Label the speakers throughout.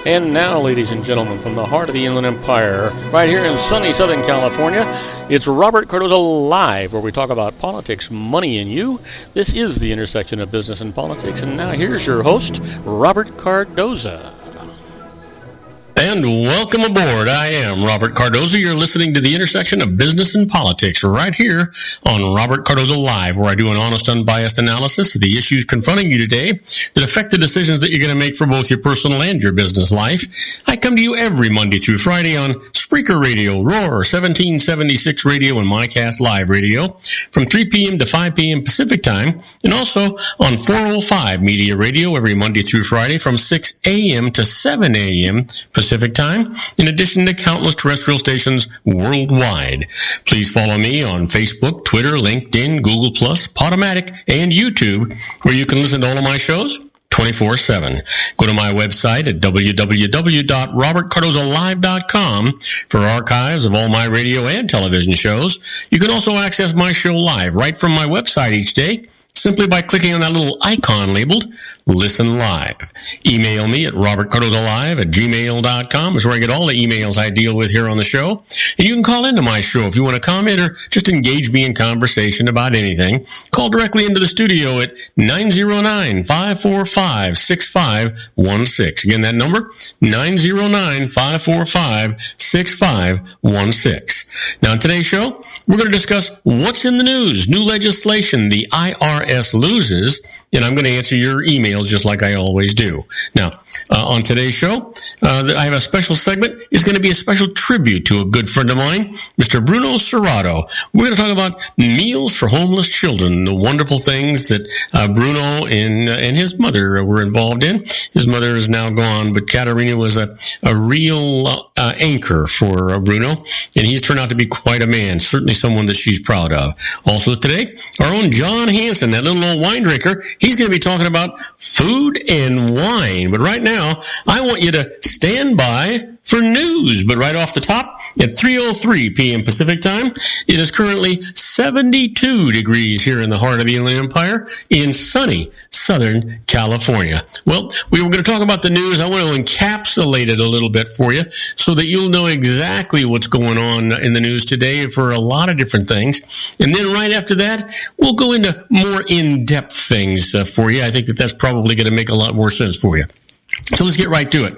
Speaker 1: And now, ladies and gentlemen, from the heart of the Inland Empire, right here in sunny Southern California, it's Robert Cardoza Live, where we talk about politics, money, and you. This is the intersection of business and politics. And now here's your host, Robert Cardoza.
Speaker 2: And welcome aboard. I am Robert Cardoza. You're listening to the intersection of business and politics right here on Robert Cardoza Live, where I do an honest, unbiased analysis of the issues confronting you today that affect the decisions that you're going to make for both your personal and your business life. I come to you every Monday through Friday on Spreaker Radio, Roar, 1776 Radio, and MyCast Live Radio from 3 p.m. to 5 p.m. Pacific Time, and also on 405 Media Radio every Monday through Friday from 6 a.m. to 7 a.m. Pacific Time, in addition to countless terrestrial stations worldwide. Please follow me on Facebook, Twitter, LinkedIn, Google+, Podomatic, and YouTube, where you can listen to all of my shows 24/7. Go to my website at www.robertcardozalive.com for archives of all my radio and television shows. You can also access my show live right from my website each day, simply by clicking on that little icon labeled Listen Live. Email me at robertcardozalive@gmail.com. Is where I get all the emails I deal with here on the show. And you can call into my show if you want to comment or just engage me in conversation about anything. Call directly into the studio at 909-545-6516. Again, that number, 909-545-6516. Now, in today's show, we're going to discuss what's in the news, new legislation the IRS loses, and I'm going to answer your emails just like I always do. Now, on today's show, I have a special segment. It's going to be a special tribute to a good friend of mine, Mr. Bruno Serrato. We're going to talk about meals for homeless children, the wonderful things that Bruno and his mother were involved in. His mother is now gone, but Katerina was a real anchor for Bruno, and he's turned out to be quite a man, certainly someone that she's proud of. Also today, our own John Hanson, that little old wine drinker, he's going to be talking about food and wine. But right now, I want you to stand by for news. But right off the top, at 3:03 p.m. Pacific Time, it is currently 72 degrees here in the heart of the Inland Empire in sunny Southern California. Well, we were going to talk about the news. I want to encapsulate it a little bit for you so that you'll know exactly what's going on in the news today for a lot of different things. And then right after that, we'll go into more in-depth things for you. I think that's probably going to make a lot more sense for you. So let's get right to it.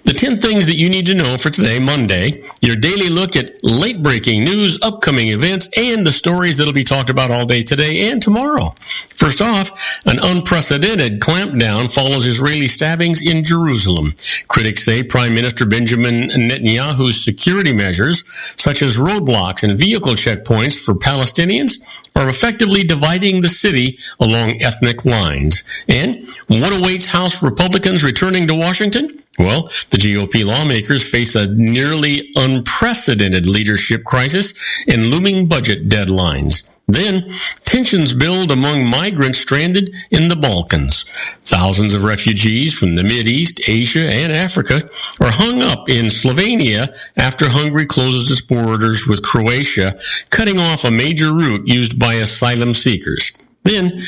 Speaker 2: The 10 things that you need to know for today, Monday, your daily look at late-breaking news, upcoming events, and the stories that will be talked about all day today and tomorrow. First off, an unprecedented clampdown follows Israeli stabbings in Jerusalem. Critics say Prime Minister Benjamin Netanyahu's security measures, such as roadblocks and vehicle checkpoints for Palestinians, are effectively dividing the city along ethnic lines. And what awaits House Republicans returning to Washington? Well, the GOP lawmakers face a nearly unprecedented leadership crisis and looming budget deadlines. Then, tensions build among migrants stranded in the Balkans. Thousands of refugees from the Mideast, Asia, and Africa are hung up in Slovenia after Hungary closes its borders with Croatia, cutting off a major route used by asylum seekers. Then,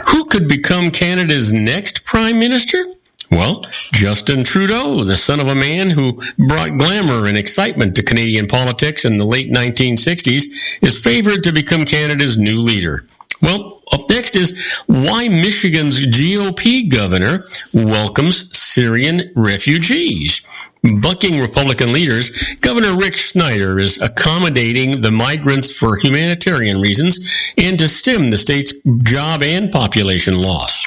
Speaker 2: who could become Canada's next prime minister? Well, Justin Trudeau, the son of a man who brought glamour and excitement to Canadian politics in the late 1960s, is favored to become Canada's new leader. Well, up next is why Michigan's GOP governor welcomes Syrian refugees. Bucking Republican leaders, Governor Rick Snyder is accommodating the migrants for humanitarian reasons and to stem the state's job and population loss.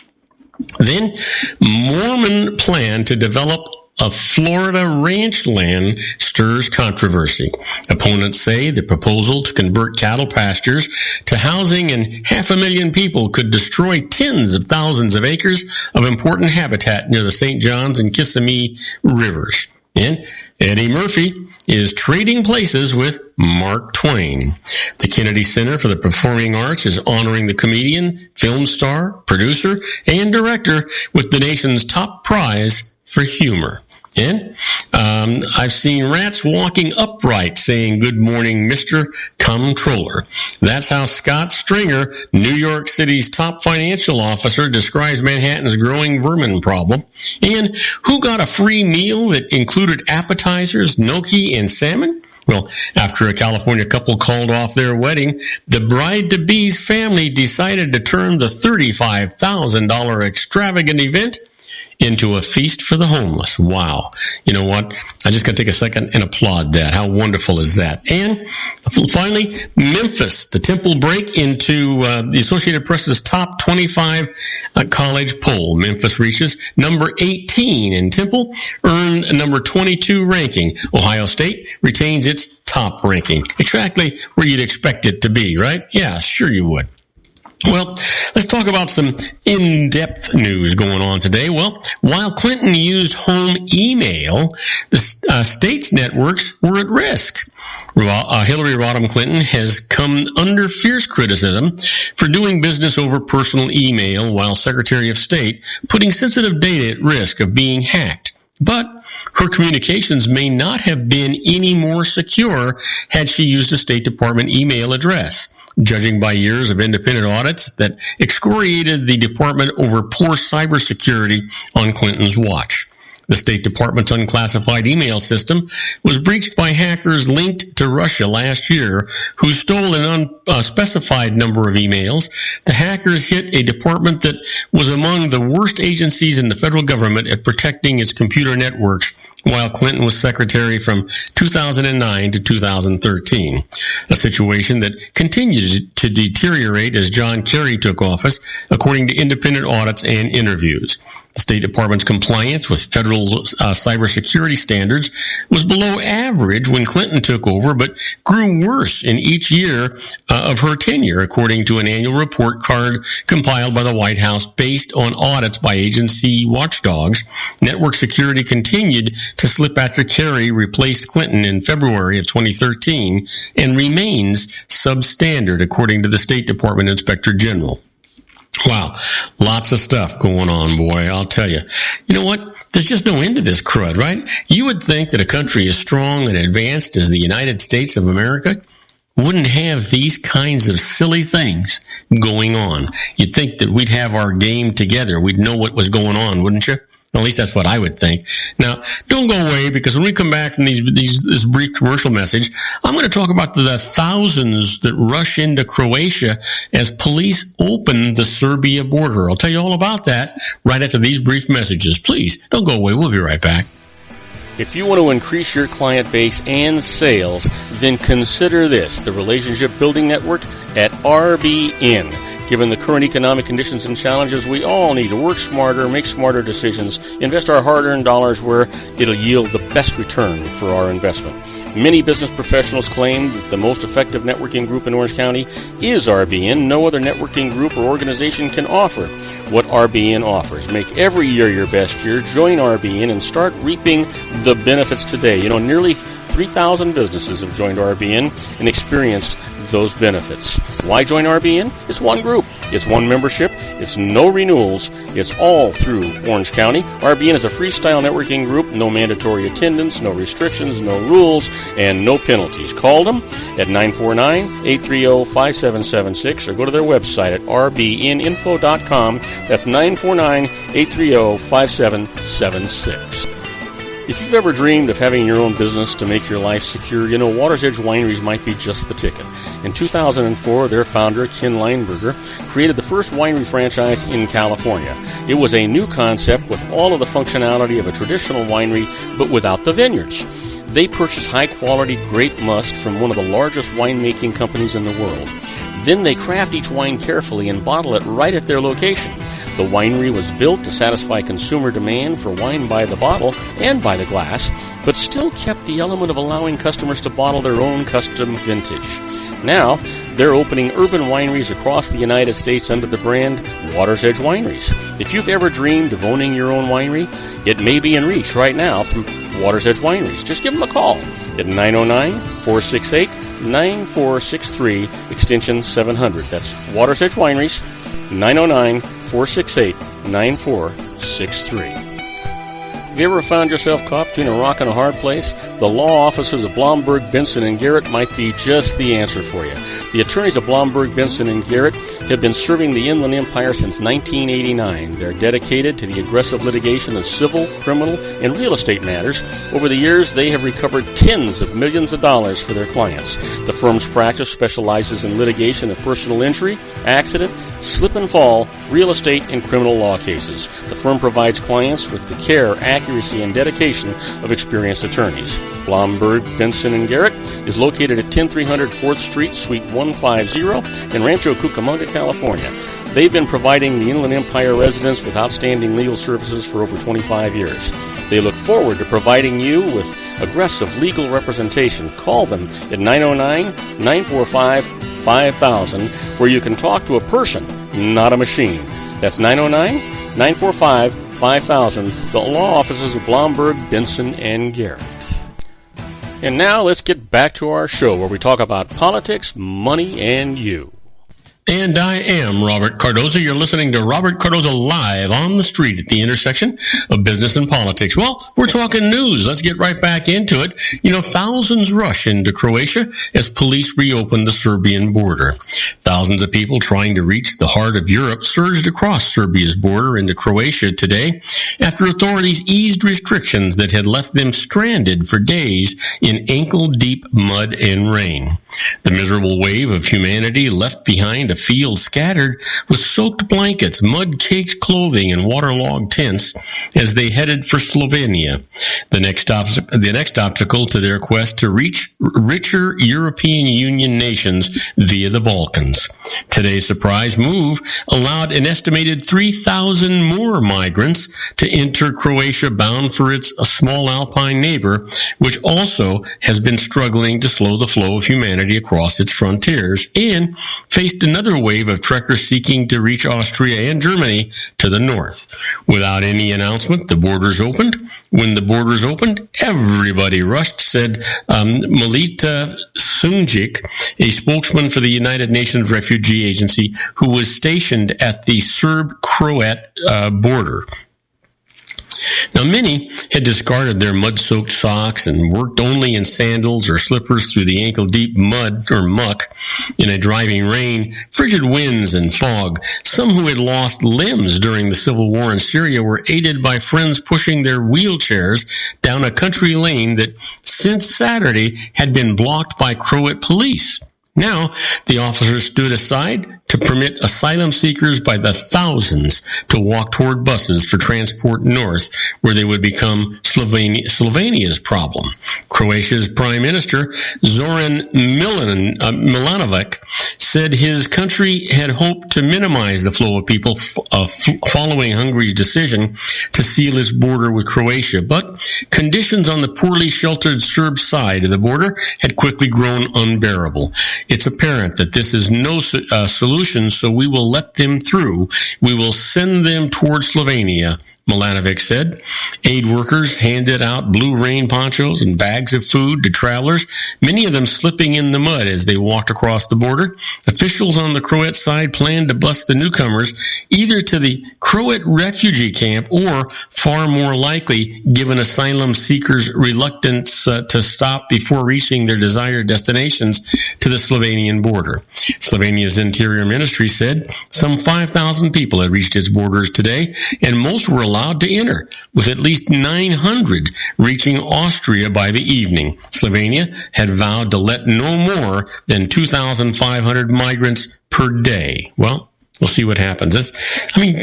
Speaker 2: Then, Mormon plan to develop a Florida ranch land stirs controversy. Opponents say the proposal to convert cattle pastures to housing and 500,000 people could destroy tens of thousands of acres of important habitat near the St. Johns and Kissimmee rivers. And Eddie Murphy is trading places with Mark Twain. The Kennedy Center for the Performing Arts is honoring the comedian, film star, producer, and director with the nation's top prize for humor. And I've seen rats walking upright saying, "Good morning, Mr. Comptroller." That's how Scott Stringer, New York City's top financial officer, describes Manhattan's growing vermin problem. And who got a free meal that included appetizers, gnocchi, and salmon? Well, after a California couple called off their wedding, the bride-to-be's family decided to turn the $35,000 extravagant event into a feast for the homeless. Wow. You know what? I just got to take a second and applaud that. How wonderful is that? And finally, Memphis, the Temple break into the Associated Press's top 25 college poll. Memphis reaches number 18, and Temple earned a number 22 ranking. Ohio State retains its top ranking. Exactly where you'd expect it to be, right? Yeah, sure you would. Well, let's talk about some in-depth news going on today. Well, while Clinton used home email, the state's networks were at risk. Hillary Rodham Clinton has come under fierce criticism for doing business over personal email while Secretary of State, putting sensitive data at risk of being hacked. But her communications may not have been any more secure had she used a State Department email address, judging by years of independent audits that excoriated the department over poor cybersecurity on Clinton's watch. The State Department's unclassified email system was breached by hackers linked to Russia last year, who stole an unspecified number of emails. The hackers hit a department that was among the worst agencies in the federal government at protecting its computer networks, while Clinton was secretary from 2009 to 2013, a situation that continued to deteriorate as John Kerry took office, according to independent audits and interviews. The State Department's compliance with federal cybersecurity standards was below average when Clinton took over, but grew worse in each year of her tenure, according to an annual report card compiled by the White House based on audits by agency watchdogs. Network security continued to slip after Kerry replaced Clinton in February of 2013 and remains substandard, according to the State Department Inspector General. Wow, lots of stuff going on, boy, I'll tell you. You know what? There's just no end to this crud, right? You would think that a country as strong and advanced as the United States of America wouldn't have these kinds of silly things going on. You'd think that we'd have our game together. We'd know what was going on, wouldn't you? At least that's what I would think. Now, don't go away, because when we come back from this brief commercial message, I'm going to talk about the thousands that rush into Croatia as police open the Serbia border. I'll tell you all about that right after these brief messages. Please, don't go away. We'll be right back.
Speaker 1: If you want to increase your client base and sales, then consider this, the Relationship Building Network at RBN. Given the current economic conditions and challenges, we all need to work smarter, make smarter decisions, invest our hard-earned dollars where it'll yield the best return for our investment. Many business professionals claim that the most effective networking group in Orange County is RBN. No other networking group or organization can offer what RBN offers. Make every year your best year. Join RBN and start reaping the benefits today. You know, nearly 3,000 businesses have joined RBN and experienced those benefits. Why join RBN? It's one group. It's one membership. It's no renewals. It's all through Orange County. RBN is a freestyle networking group. No mandatory attendance, no restrictions, no rules, and no penalties. Call them at 949-830-5776 or go to their website at rbninfo.com. That's 949-830-5776. If you've ever dreamed of having your own business to make your life secure, you know Water's Edge Wineries might be just the ticket. In 2004, their founder, Ken Lineberger, created the first winery franchise in California. It was a new concept with all of the functionality of a traditional winery, but without the vineyards. They purchased high-quality grape must from one of the largest winemaking companies in the world. Then they craft each wine carefully and bottle it right at their location. The winery was built to satisfy consumer demand for wine by the bottle and by the glass, but still kept the element of allowing customers to bottle their own custom vintage. Now, they're opening urban wineries across the United States under the brand Water's Edge Wineries. If you've ever dreamed of owning your own winery, it may be in reach right now through Water's Edge Wineries. Just give them a call at 909-468-9463, extension 700. That's Water's Edge Wineries, 909-468-9463. Have you ever found yourself caught between a rock and a hard place? The law offices of Blomberg, Benson, and Garrett might be just the answer for you. The attorneys of Blomberg, Benson, and Garrett have been serving the Inland Empire since 1989. They're dedicated to the aggressive litigation of civil, criminal, and real estate matters. Over the years, they have recovered tens of millions of dollars for their clients. The firm's practice specializes in litigation of personal injury, accident, slip and fall, real estate, and criminal law cases. The firm provides clients with the care, accuracy, and dedication of experienced attorneys. Blomberg, Benson, and Garrett is located at 10300 4th Street, Suite 150 in Rancho Cucamonga, California. They've been providing the Inland Empire residents with outstanding legal services for over 25 years. They look forward to providing you with aggressive legal representation. Call them at 909-945-5000, where you can talk to a person, not a machine. That's 909-945-5000, the law offices of Blomberg, Benson, and Garrett. And now let's get back to our show where we talk about politics, money, and you.
Speaker 2: And I am Robert Cardoza. You're listening to Robert Cardoza Live on the street at the intersection of business and politics. Well, we're talking news. Let's get right back into it. Thousands rush into Croatia as police reopen the Serbian border. Thousands of people trying to reach the heart of Europe surged across Serbia's border into Croatia today after authorities eased restrictions that had left them stranded for days in ankle-deep mud and rain. The miserable wave of humanity left behind a field scattered with soaked blankets, mud-caked clothing, and waterlogged tents as they headed for Slovenia, the next obstacle to their quest to reach richer European Union nations via the Balkans. Today's surprise move allowed an estimated 3,000 more migrants to enter Croatia bound for its small alpine neighbor, which also has been struggling to slow the flow of humanity across its frontiers, and faced another wave of trekkers seeking to reach Austria and Germany to the north. Without any announcement, the borders opened. When the borders opened, everybody rushed, said Melita Sunjic, a spokesman for the United Nations Refugee Agency, who was stationed at the Serb-Croat border. Now, many had discarded their mud-soaked socks and worked only in sandals or slippers through the ankle-deep mud or muck in a driving rain, frigid winds, and fog. Some who had lost limbs during the civil war in Syria were aided by friends pushing their wheelchairs down a country lane that, since Saturday, had been blocked by Croat police. Now, the officers stood aside to permit asylum seekers by the thousands to walk toward buses for transport north, where they would become Slovenia's problem. Croatia's Prime Minister, Zoran Milanovic, said his country had hoped to minimize the flow of people following Hungary's decision to seal its border with Croatia, but conditions on the poorly sheltered Serb side of the border had quickly grown unbearable. It's apparent that this is no solution, so we will let them through. We will send them towards Slovenia, Milanovic said. Aid workers handed out blue rain ponchos and bags of food to travelers, many of them slipping in the mud as they walked across the border. Officials on the Croat side planned to bus the newcomers either to the Croat refugee camp or, far more likely, given asylum seekers' reluctance to stop before reaching their desired destinations, to the Slovenian border. Slovenia's Interior Ministry said some 5,000 people had reached its borders today, and most were allowed to enter, with at least 900 reaching Austria by the evening. Slovenia had vowed to let no more than 2,500 migrants per day. Well, we'll see what happens.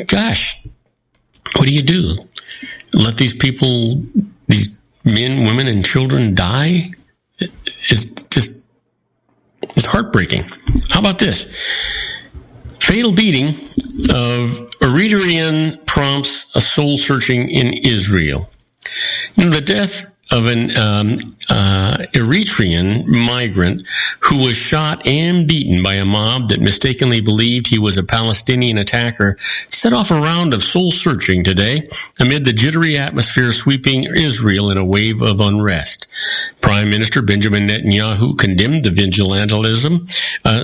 Speaker 2: Gosh, what do you do? Let these people, these men, women, and children die? It's heartbreaking. How about this? Fatal beating of Eritrean prompts a soul searching in Israel. The death of an Eritrean migrant who was shot and beaten by a mob that mistakenly believed he was a Palestinian attacker set off a round of soul searching today amid the jittery atmosphere sweeping Israel in a wave of unrest. Prime Minister Benjamin Netanyahu condemned the vigilantism.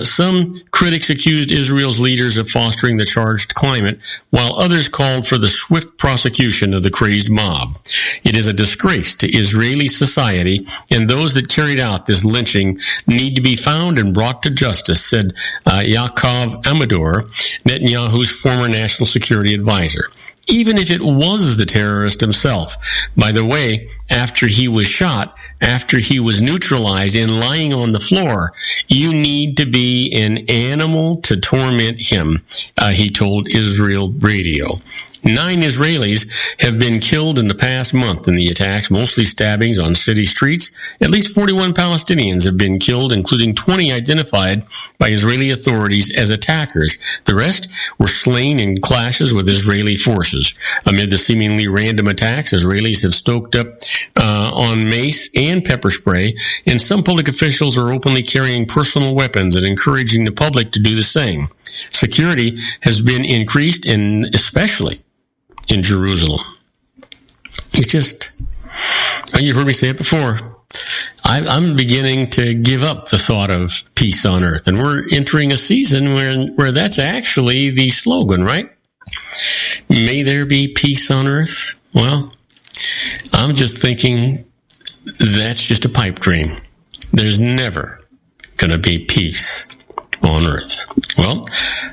Speaker 2: Some critics accused Israel's leaders of fostering the charged climate, while others called for the swift prosecution of the crazed mob. It is a disgrace to Israeli society, and those that carried out this lynching need to be found and brought to justice, said Yaakov Amador, Netanyahu's former national security advisor. Even if it was the terrorist himself. By the way, after he was shot, after he was neutralized and lying on the floor, you need to be an animal to torment him, he told Israel Radio. 9 Israelis have been killed in the past month in the attacks, mostly stabbings on city streets. At least 41 Palestinians have been killed, including 20 identified by Israeli authorities as attackers. The rest were slain in clashes with Israeli forces. Amid the seemingly random attacks, Israelis have stoked up on mace and pepper spray, and some public officials are openly carrying personal weapons and encouraging the public to do the same. Security has been increased, and especially in Jerusalem. It's just, you've heard me say it before, I'm beginning to give up the thought of peace on earth. And we're entering a season where that's actually the slogan, right? May there be peace on earth? Well, I'm just thinking that's just a pipe dream. There's never going to be peace on earth. Well,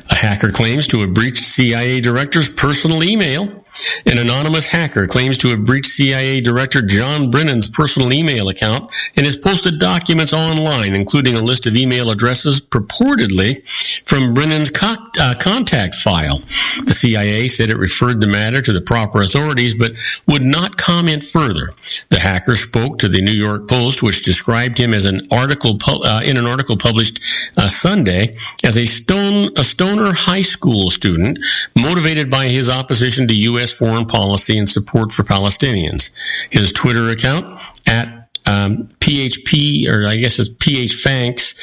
Speaker 2: a hacker claims to have breached CIA director's personal email. An anonymous hacker claims to have breached CIA Director John Brennan's personal email account and has posted documents online, including a list of email addresses purportedly from Brennan's contact file. The CIA said it referred the matter to the proper authorities, but would not comment further. The hacker spoke to the New York Post, which described him as in an article published Sunday as a stoner high school student motivated by his opposition to U.S. foreign policy and support for Palestinians. His Twitter account at PHP, or I guess it's PHFanks,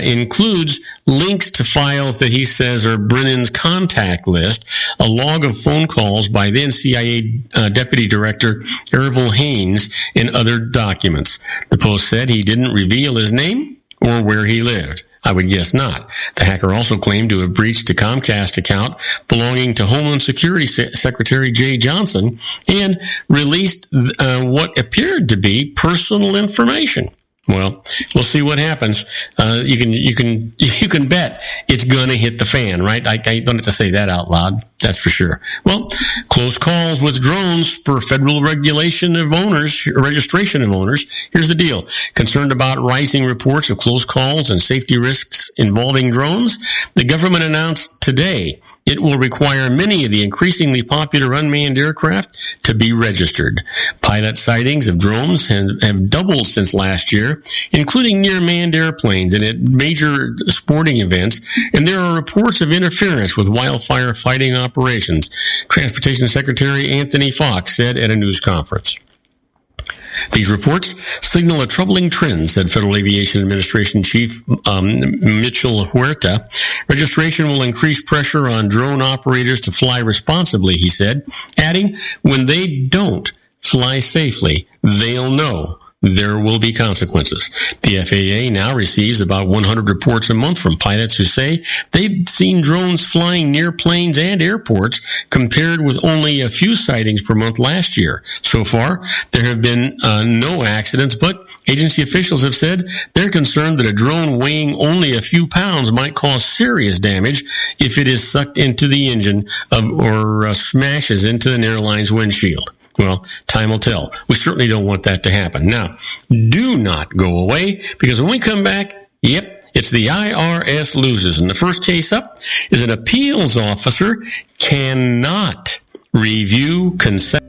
Speaker 2: includes links to files that he says are Brennan's contact list, a log of phone calls by then CIA Deputy Director Ervil Haynes, and other documents. The Post said he didn't reveal his name or where he lived. I would guess not. The hacker also claimed to have breached a Comcast account belonging to Homeland Security Secretary Jay Johnson and released what appeared to be personal information. Well, we'll see what happens. You can bet it's going to hit the fan, right? I don't have to say that out loud. That's for sure. Well, close calls with drones spur federal registration of owners. Here's the deal. Concerned about rising reports of close calls and safety risks involving drones, the government announced today it will require many of the increasingly popular unmanned aircraft to be registered. Pilot sightings of drones have doubled since last year, including near manned airplanes and at major sporting events, and there are reports of interference with wildfire fighting operations, Transportation Secretary Anthony Fox said at a news conference. These reports signal a troubling trend, said Federal Aviation Administration Chief Mitchell Huerta. Registration will increase pressure on drone operators to fly responsibly, he said, adding, when they don't fly safely, they'll know there will be consequences. The FAA now receives about 100 reports a month from pilots who say they've seen drones flying near planes and airports compared with only a few sightings per month last year. So far, there have been no accidents, but agency officials have said they're concerned that a drone weighing only a few pounds might cause serious damage if it is sucked into the engine or smashes into an airline's windshield. Well, time will tell. We certainly don't want that to happen. Now, do not go away, because when we come back, it's the IRS loses. And the first case up is an appeals officer cannot review consent.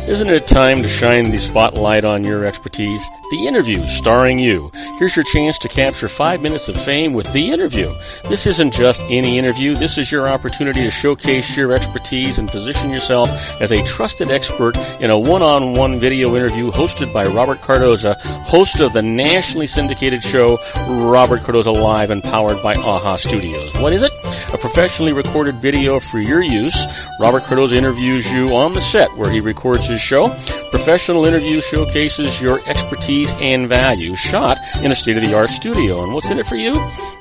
Speaker 1: Isn't it time to shine the spotlight on your expertise? The Interview, starring you. Here's your chance to capture 5 minutes of fame with The Interview. This isn't just any interview. This is your opportunity to showcase your expertise and position yourself as a trusted expert in a one-on-one video interview hosted by Robert Cardoza, host of the nationally syndicated show Robert Cardoza Live and powered by AHA Studios. What is it? a professionally recorded video for your use. Robert Cardoza interviews you on the set where he records his show. Professional interview showcases your expertise and value, shot in a state-of-the-art studio. And what's in it for you?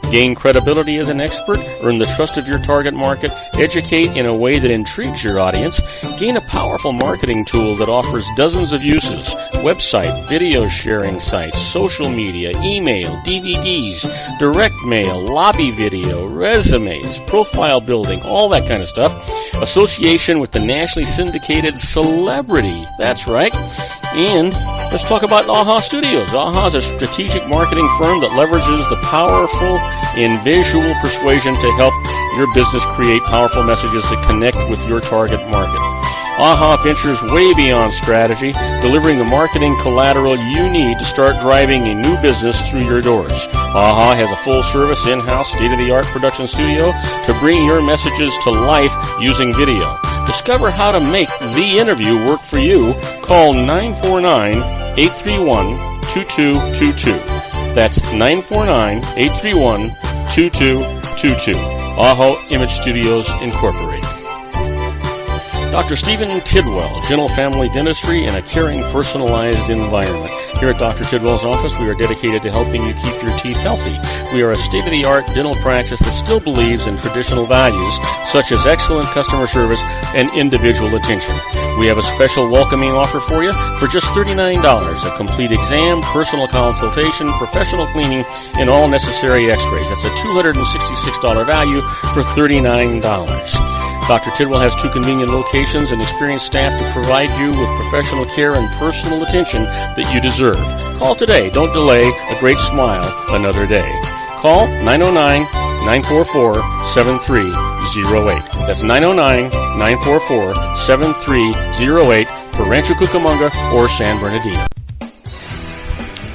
Speaker 1: Gain credibility as an expert, earn the trust of your target market, educate in a way that intrigues your audience, gain a powerful marketing tool that offers dozens of uses, website, video sharing sites, social media, email, DVDs, direct mail, lobby video, resumes, profile building, all that kind of stuff. Association with the nationally syndicated celebrity. That's right. And let's talk about AHA Studios. AHA is a strategic marketing firm that leverages the powerful and visual persuasion to help your business create powerful messages that connect with your target market. AHA ventures way beyond strategy, delivering the marketing collateral you need to start driving a new business through your doors. AHA has a full-service, in-house, state-of-the-art production studio to bring your messages to life using video. Discover how to make the interview work for you. Call 949-831-2222. That's 949-831-2222. AHA Image Studios Incorporated. Dr. Stephen Tidwell, Gentle Family Dentistry in a caring, personalized environment. Here at Dr. Tidwell's office, we are dedicated to helping you keep your teeth healthy. We are a state-of-the-art dental practice that still believes in traditional values, such as excellent customer service and individual attention. We have a special welcoming offer for you for just $39, a complete exam, personal consultation, professional cleaning, and all necessary x-rays. That's a $266 value for $39. Dr. Tidwell has 2 convenient locations and experienced staff to provide you with professional care and personal attention that you deserve. Call today. Don't delay. A great smile another day. Call 909-944-7308. That's 909-944-7308 for Rancho Cucamonga or San Bernardino.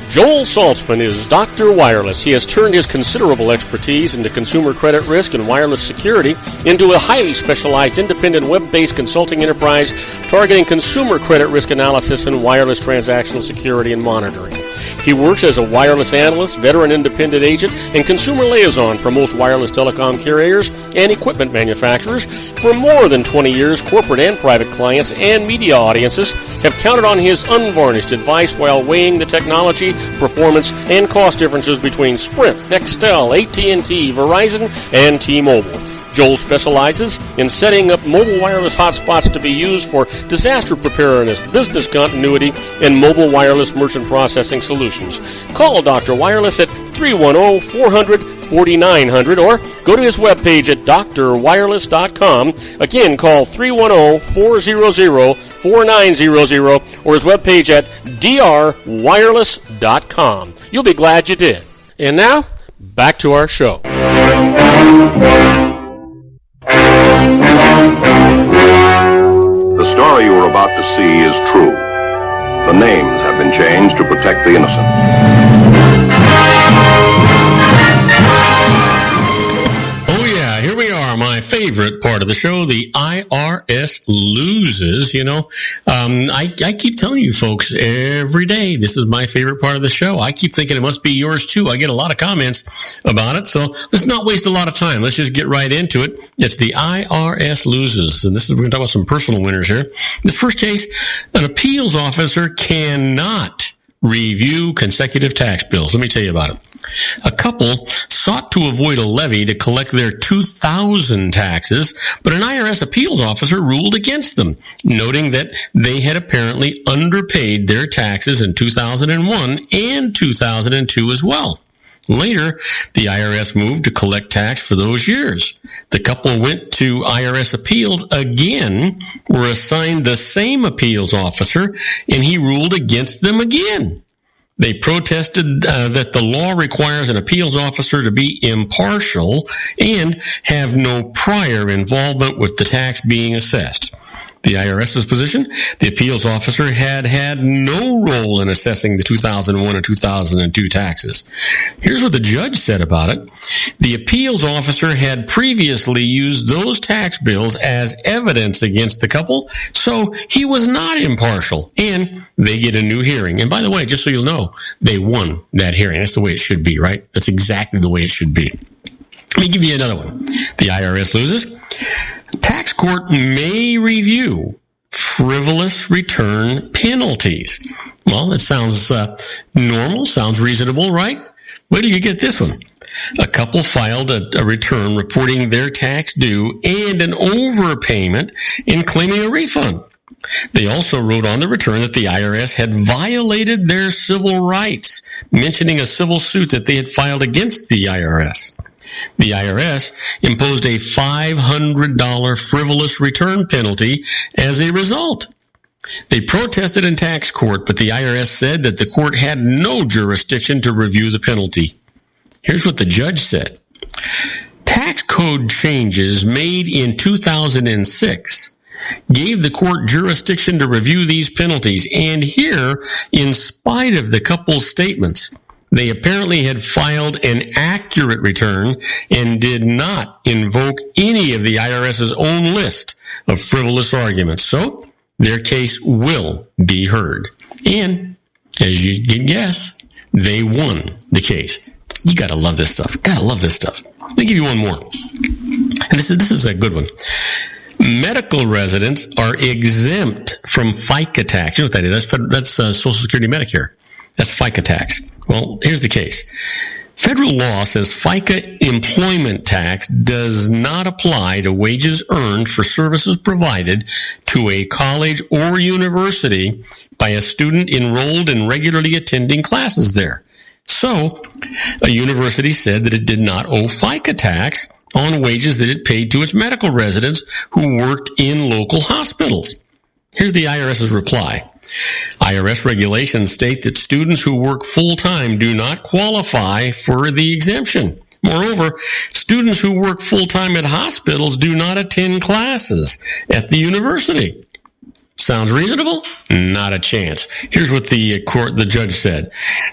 Speaker 1: Joel Saltzman is Dr. Wireless. He has turned his considerable expertise into consumer credit risk and wireless security into a highly specialized independent web-based consulting enterprise targeting consumer credit risk analysis and wireless transactional security and monitoring. He works as a wireless analyst, veteran independent agent, and consumer liaison for most wireless telecom carriers and equipment manufacturers. For more than 20 years, corporate and private clients and media audiences have counted on his unvarnished advice while weighing the technology, performance, and cost differences between Sprint, Nextel, AT&T, Verizon, and T-Mobile. Joel specializes in setting up mobile wireless hotspots to be used for disaster preparedness, business continuity, and mobile wireless merchant processing solutions. Call Dr. Wireless at 310-400-4900 or go to his webpage at drwireless.com. Again, call 310-400-4900 or his webpage at drwireless.com. You'll be glad you did. And now, back to our show.
Speaker 3: The story you are about to see is true. The names have been changed to protect the innocent.
Speaker 2: Oh yeah, here we are, my favorite part of the show, the IRS loses. You know, I keep telling you folks every day, this is my favorite part of the show. I keep thinking it must be yours too. I get a lot of comments about it, so let's not waste a lot of time. Let's just get right into it. It's the IRS loses, and we're going to talk about some personal winners here. In this first case, an appeals officer cannot review consecutive tax bills. Let me tell you about it. A couple sought to avoid a levy to collect their 2000 taxes, but an IRS appeals officer ruled against them, noting that they had apparently underpaid their taxes in 2001 and 2002 as well. Later, the IRS moved to collect tax for those years. The couple went to IRS appeals again, were assigned the same appeals officer, and he ruled against them again. They protested that the law requires an appeals officer to be impartial and have no prior involvement with the tax being assessed. The IRS's position, the appeals officer had no role in assessing the 2001 and 2002 taxes. Here's what the judge said about it. The appeals officer had previously used those tax bills as evidence against the couple, so he was not impartial, and they get a new hearing. And by the way, just so you'll know, they won that hearing. That's the way it should be, right? That's exactly the way it should be. Let me give you another one. The IRS loses. Tax court may review frivolous return penalties. Well, that sounds normal, sounds reasonable, right? Wait till you get this one. A couple filed a return reporting their tax due and an overpayment and claiming a refund. They also wrote on the return that the IRS had violated their civil rights, mentioning a civil suit that they had filed against the IRS. The IRS imposed a $500 frivolous return penalty as a result. They protested in tax court, but the IRS said that the court had no jurisdiction to review the penalty. Here's what the judge said. Tax code changes made in 2006 gave the court jurisdiction to review these penalties, and here, in spite of the couple's statements, they apparently had filed an accurate return and did not invoke any of the IRS's own list of frivolous arguments. So, their case will be heard. And, as you can guess, they won the case. You gotta love this stuff. Gotta love this stuff. Let me give you one more. And this is a good one. Medical residents are exempt from FICA tax. You know what that is? That's Social Security Medicare. That's FICA tax. Well, here's the case. Federal law says FICA employment tax does not apply to wages earned for services provided to a college or university by a student enrolled in regularly attending classes there. So, a university said that it did not owe FICA tax on wages that it paid to its medical residents who worked in local hospitals. Here's the IRS's reply. IRS regulations state that students who work full-time do not qualify for the exemption. Moreover, students who work full-time at hospitals do not attend classes at the university. Sounds reasonable? Not a chance. Here's what the judge said.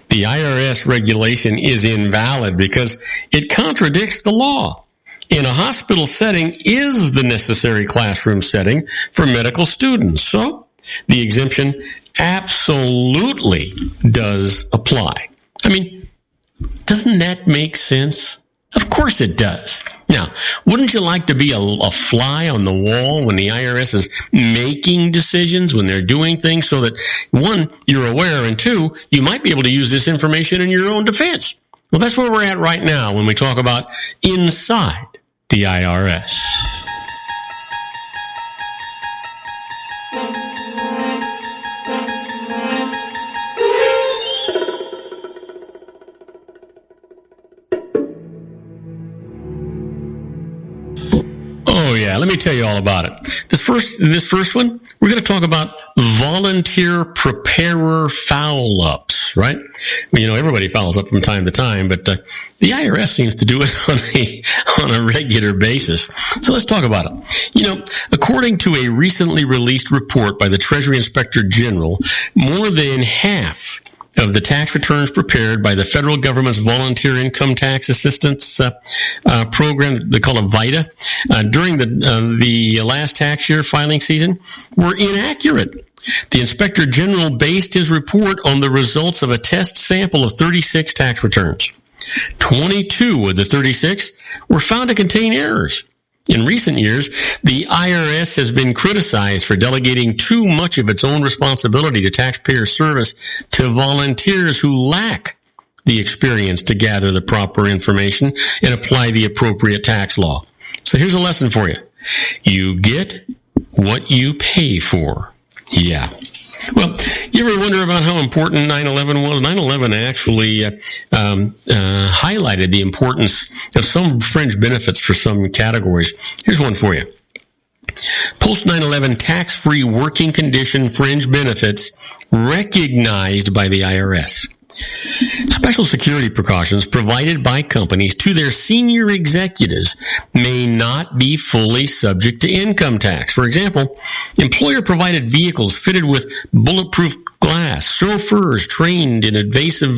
Speaker 2: The IRS regulation is invalid because it contradicts the law. In a hospital setting is the necessary classroom setting for medical students. So, the exemption absolutely does apply. I mean, doesn't that make sense? Of course it does. Now, wouldn't you like to be a fly on the wall when the IRS is making decisions, when they're doing things so that, one, you're aware, and two, you might be able to use this information in your own defense? Well, that's where we're at right now when we talk about inside the IRS. Oh yeah, let me tell you all about it. This first one, we're going to talk about volunteer preparer foul-ups, right? Well, you know, everybody fouls up from time to time, but the IRS seems to do it on a regular basis. So let's talk about it. You know, according to a recently released report by the Treasury Inspector General, more than half of the tax returns prepared by the federal government's Volunteer Income Tax Assistance program, they call it VITA, during the last tax year filing season were inaccurate. The Inspector General based his report on the results of a test sample of 36 tax returns. 22 of the 36 were found to contain errors. In recent years, the IRS has been criticized for delegating too much of its own responsibility to taxpayer service to volunteers who lack the experience to gather the proper information and apply the appropriate tax law. So here's a lesson for you. You get what you pay for. Yeah. Well, you ever wonder about how important 9/11 was? 9/11 actually highlighted the importance of some fringe benefits for some categories. Here's one for you. Post 9/11 tax-free working condition fringe benefits recognized by the IRS. Special security precautions provided by companies to their senior executives may not be fully subject to income tax. For example, employer-provided vehicles fitted with bulletproof glass, chauffeurs trained in evasive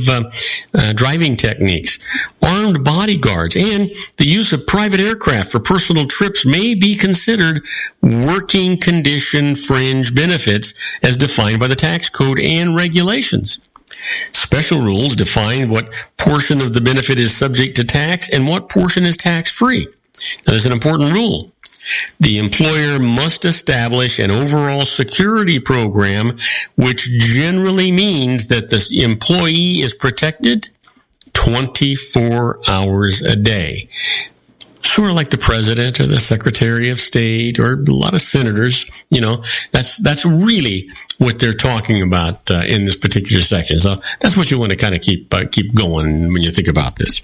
Speaker 2: driving techniques, armed bodyguards, and the use of private aircraft for personal trips may be considered working condition fringe benefits as defined by the tax code and regulations. Special rules define what portion of the benefit is subject to tax and what portion is tax-free. Now, there's an important rule. The employer must establish an overall security program, which generally means that the employee is protected 24 hours a day. Sort of like the president or the secretary of state or a lot of senators, that's really what they're talking about in this particular section. So that's what you want to kind of keep going when you think about this.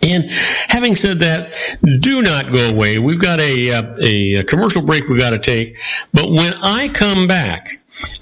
Speaker 2: And having said that, do not go away. We've got a commercial break we've got to take. But when I come back,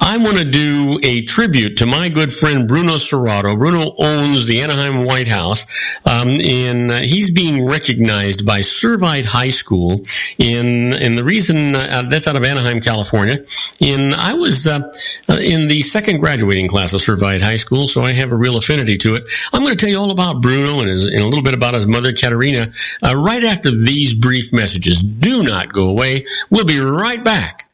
Speaker 2: I want to do a tribute to my good friend Bruno Serrato. Bruno owns the Anaheim White House, and he's being recognized by Servite High School. And the reason that's out of Anaheim, California. And I was in the second graduating class of Servite High School, so I have a real affinity to it. I'm going to tell you all about Bruno and a little bit about his mother, Katerina, right after these brief messages. Do not go away. We'll be right back.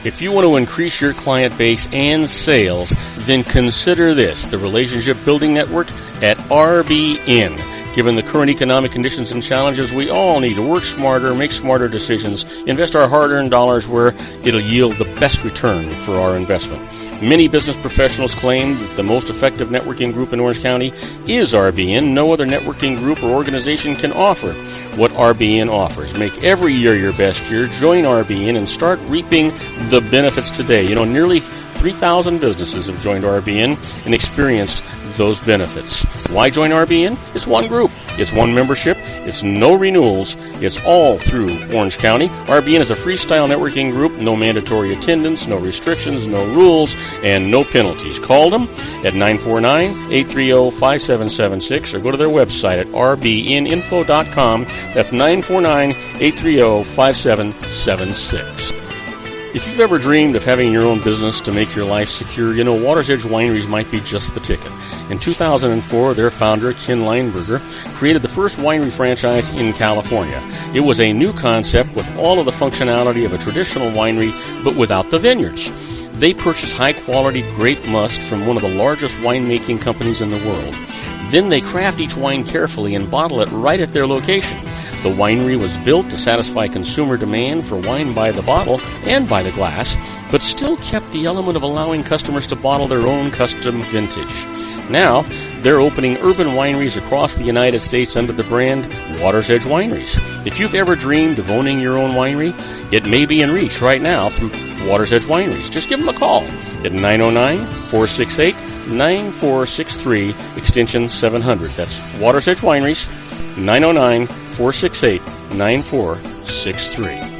Speaker 1: If you want to increase your client base and sales, then consider this, the Relationship Building Network at RBN. Given the current economic conditions and challenges, we all need to work smarter, make smarter decisions, invest our hard-earned dollars where it'll yield the best return for our investment. Many business professionals claim that the most effective networking group in Orange County is RBN. No other networking group or organization can offer what RBN offers. Make every year your best year. Join RBN and start reaping the benefits today. Nearly 3,000 businesses have joined RBN and experienced those benefits. Why join RBN? It's one group. It's one membership. It's no renewals. It's all through Orange County. RBN is a freestyle networking group. No mandatory attendance, no restrictions, no rules, and no penalties. Call them at 949-830-5776 or go to their website at rbninfo.com. That's 949-830-5776. If you've ever dreamed of having your own business to make your life secure, Water's Edge Wineries might be just the ticket. In 2004, their founder, Ken Leinberger, created the first winery franchise in California. It was a new concept with all of the functionality of a traditional winery, but without the vineyards. They purchased high-quality grape must from one of the largest winemaking companies in the world. Then they craft each wine carefully and bottle it right at their location. The winery was built to satisfy consumer demand for wine by the bottle and by the glass, but still kept the element of allowing customers to bottle their own custom vintage. Now, they're opening urban wineries across the United States under the brand Water's Edge Wineries. If you've ever dreamed of owning your own winery, it may be in reach right now through Water's Edge Wineries. Just give them a call at 909-468-9463, extension 700. That's Water's Edge Wineries, 909-468-9463.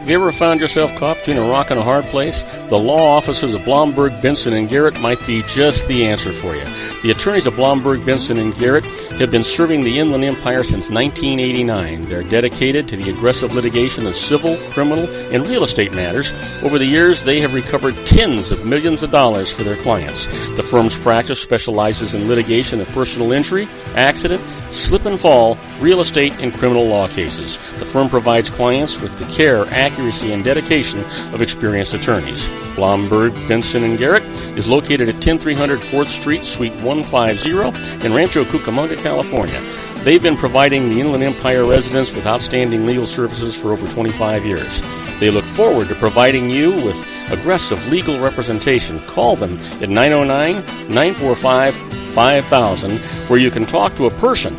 Speaker 1: Have you ever found yourself caught between a rock and a hard place? The law offices of Blomberg, Benson, and Garrett might be just the answer for you. The attorneys of Blomberg, Benson, and Garrett have been serving the Inland Empire since 1989. They're dedicated to the aggressive litigation of civil, criminal, and real estate matters. Over the years, they have recovered tens of millions of dollars for their clients. The firm's practice specializes in litigation of personal injury, accident, slip and fall, real estate, and criminal law cases. The firm provides clients with the care, accuracy, and dedication of experienced attorneys. Blomberg, Benson, and Garrett is located at 10300 4th Street, Suite 150 in Rancho Cucamonga, California. They've been providing the Inland Empire residents with outstanding legal services for over 25 years. They look forward to providing you with aggressive legal representation. Call them at 909-945-5000, where you can talk to a person,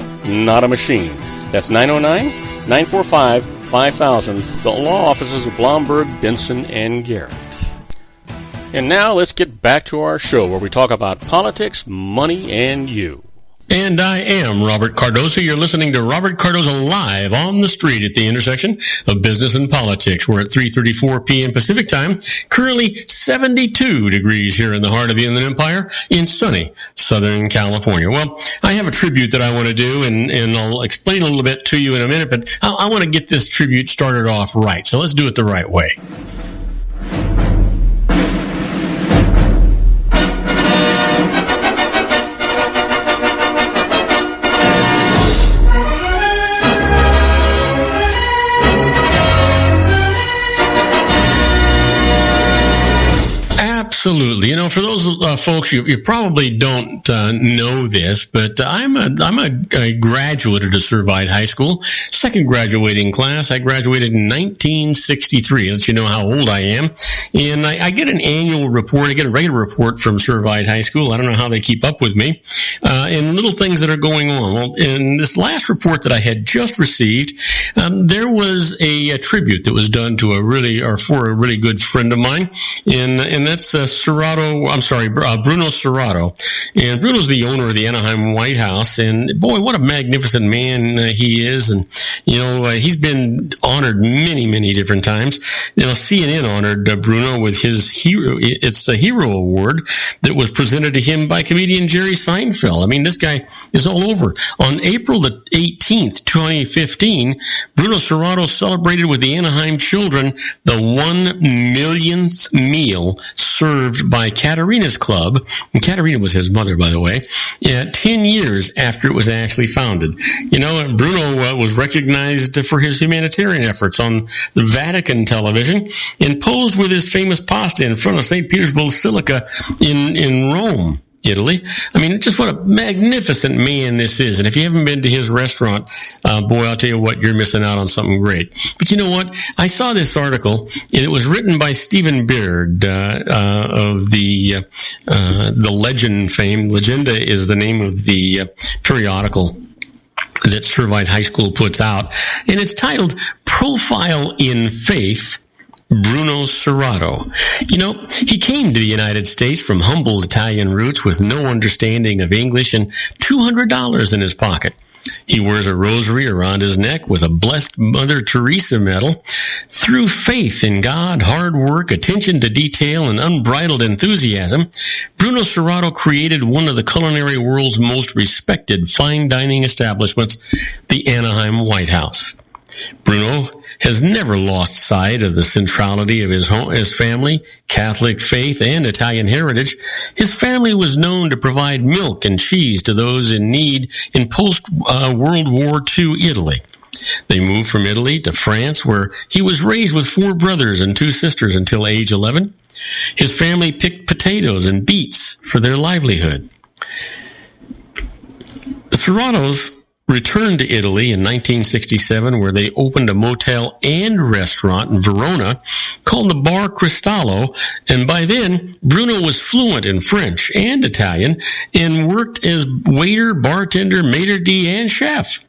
Speaker 1: not a machine. That's 909-945-5000, the law offices of Blomberg, Benson, and Garrett. And now let's get back to our show where we talk about politics, money, and you.
Speaker 2: And I am Robert Cardoza. You're listening to Robert Cardoza live on the street at the intersection of business and politics. We're at 3:34 p.m. Pacific time. Currently 72 degrees here in the heart of the Inland Empire in sunny Southern California. Well, I have a tribute that I want to do, and I'll explain a little bit to you in a minute, but I want to get this tribute started off right. So let's do it the right way. Absolutely. You know, for those folks, you probably don't know this, but I'm a graduate at a Servite High School, second graduating class. I graduated in 1963. Lets you know how old I am. And I get an annual report. I get a regular report from Servite High School. I don't know how they keep up with me. And little things that are going on. Well, in this last report that I had just received, there was a tribute that was done to for a really good friend of mine, and that's Bruno Serrato. And Bruno's the owner of the Anaheim White House, and boy, what a magnificent man he is. And he's been honored many, many different times. CNN honored Bruno with his the Hero Award that was presented to him by comedian Jerry Seinfeld. I mean, this guy is all over. On April the 18th, 2015, Bruno Serrato celebrated with the Anaheim children the 1 millionth meal served by Katerina's Club, and Katerina was his mother, by the way, 10 years after it was actually founded. Bruno was recognized for his humanitarian efforts on the Vatican television and posed with his famous pasta in front of St. Peter's Basilica in Rome, Italy. I mean, just what a magnificent man this is. And if you haven't been to his restaurant, boy, I'll tell you what, you're missing out on something great. But you know what? I saw this article, and it was written by Stephen Beard of the Legend fame. Legenda is the name of the periodical that Servite High School puts out. And it's titled Profile in Faith, Bruno Serrato. He came to the United States from humble Italian roots with no understanding of English and $200 in his pocket. He wears a rosary around his neck with a blessed Mother Teresa medal. Through faith in God, hard work, attention to detail, and unbridled enthusiasm, Bruno Serrato created one of the culinary world's most respected fine dining establishments, the Anaheim White House. Bruno has never lost sight of the centrality of his family, Catholic faith, and Italian heritage. His family was known to provide milk and cheese to those in need in post-World War II Italy. They moved from Italy to France, where he was raised with 4 brothers and 2 sisters until age 11. His family picked potatoes and beets for their livelihood. The Serratos returned to Italy in 1967, where they opened a motel and restaurant in Verona called the Bar Cristallo, and by then Bruno was fluent in French and Italian and worked as waiter, bartender, maitre d', and chef.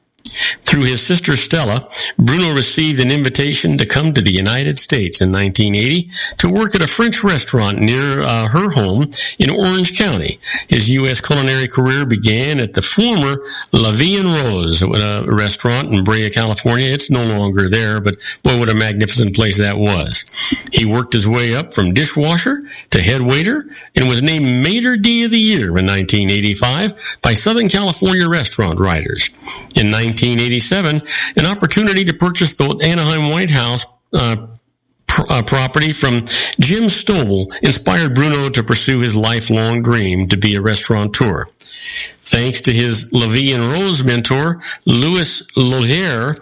Speaker 2: Through his sister Stella, Bruno received an invitation to come to the United States in 1980 to work at a French restaurant near her home in Orange County. His U.S. culinary career began at the former La Vie en Rose, a restaurant in Brea, California. It's no longer there, but boy, what a magnificent place that was. He worked his way up from dishwasher to head waiter and was named Maitre d' of the Year in 1985 by Southern California restaurant writers. In 1987, an opportunity to purchase the Anaheim White House property from Jim Stovall inspired Bruno to pursue his lifelong dream to be a restaurateur. Thanks to his La Vie en Rose mentor, Louis Lohier,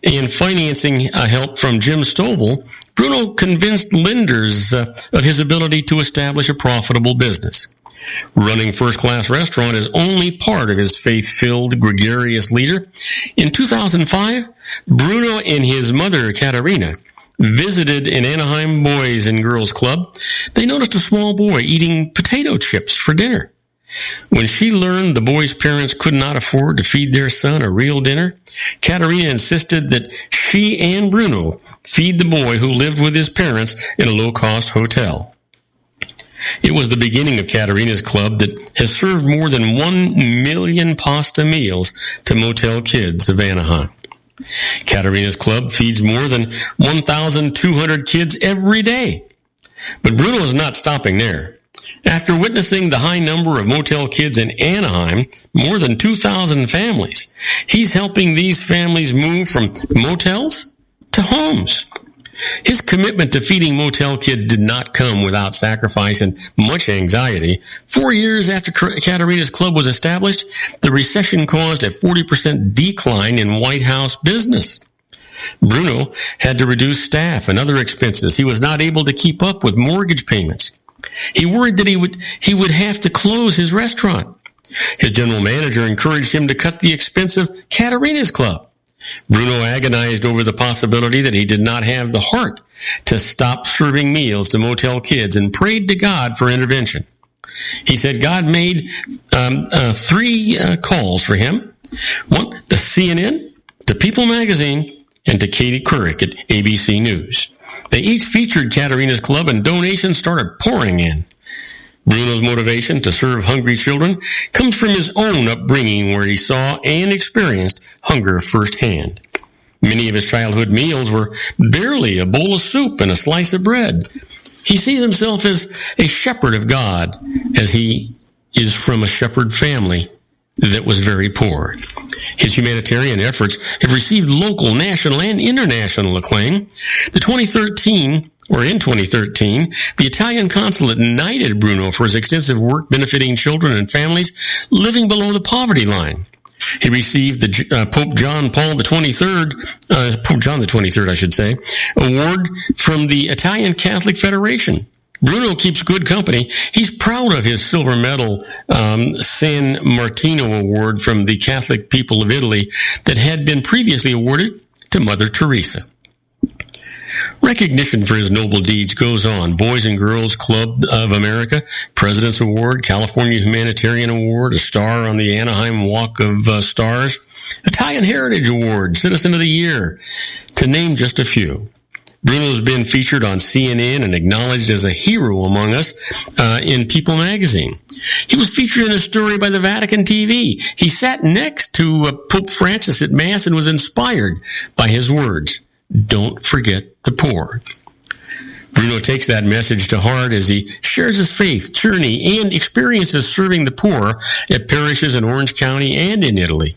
Speaker 2: and financing help from Jim Stovall, Bruno convinced lenders of his ability to establish a profitable business. Running first-class restaurant is only part of his faith-filled, gregarious leader. In 2005, Bruno and his mother, Katerina, visited an Anaheim Boys and Girls Club. They noticed a small boy eating potato chips for dinner. When she learned the boy's parents could not afford to feed their son a real dinner, Katerina insisted that she and Bruno feed the boy who lived with his parents in a low-cost hotel. It was the beginning of Katerina's Club that has served more than 1 million pasta meals to motel kids of Anaheim. Katerina's Club feeds more than 1,200 kids every day. But Bruno is not stopping there. After witnessing the high number of motel kids in Anaheim, more than 2,000 families, he's helping these families move from motels to homes. His commitment to feeding motel kids did not come without sacrifice and much anxiety. 4 years after Katerina's Club was established, the recession caused a 40% decline in White House business. Bruno had to reduce staff and other expenses. He was not able to keep up with mortgage payments. He worried that he would have to close his restaurant. His general manager encouraged him to cut the expensive Caterina's Club. Bruno agonized over the possibility that he did not have the heart to stop serving meals to motel kids and prayed to God for intervention. He said God made 3 calls for him. One to CNN, to People Magazine, and to Katie Couric at ABC News. They each featured Caterina's Club and donations started pouring in. Bruno's motivation to serve hungry children comes from his own upbringing where he saw and experienced hunger firsthand. Many of his childhood meals were barely a bowl of soup and a slice of bread. He sees himself as a shepherd of God, as he is from a shepherd family that was very poor. His humanitarian efforts have received local, national, and international acclaim. In 2013, the Italian consulate knighted Bruno for his extensive work benefiting children and families living below the poverty line. He received the Pope John the 23rd, I should say, award from the Italian Catholic Federation. Bruno keeps good company. He's proud of his silver medal San Martino Award from the Catholic people of Italy that had been previously awarded to Mother Teresa. Recognition for his noble deeds goes on. Boys and Girls Club of America, President's Award, California Humanitarian Award, a star on the Anaheim Walk of Stars, Italian Heritage Award, Citizen of the Year, to name just a few. Bruno's been featured on CNN and acknowledged as a hero among us in People magazine. He was featured in a story by the Vatican TV. He sat next to Pope Francis at Mass and was inspired by his words, "Don't forget the poor." Bruno takes that message to heart as he shares his faith, journey, and experiences serving the poor at parishes in Orange County and in Italy.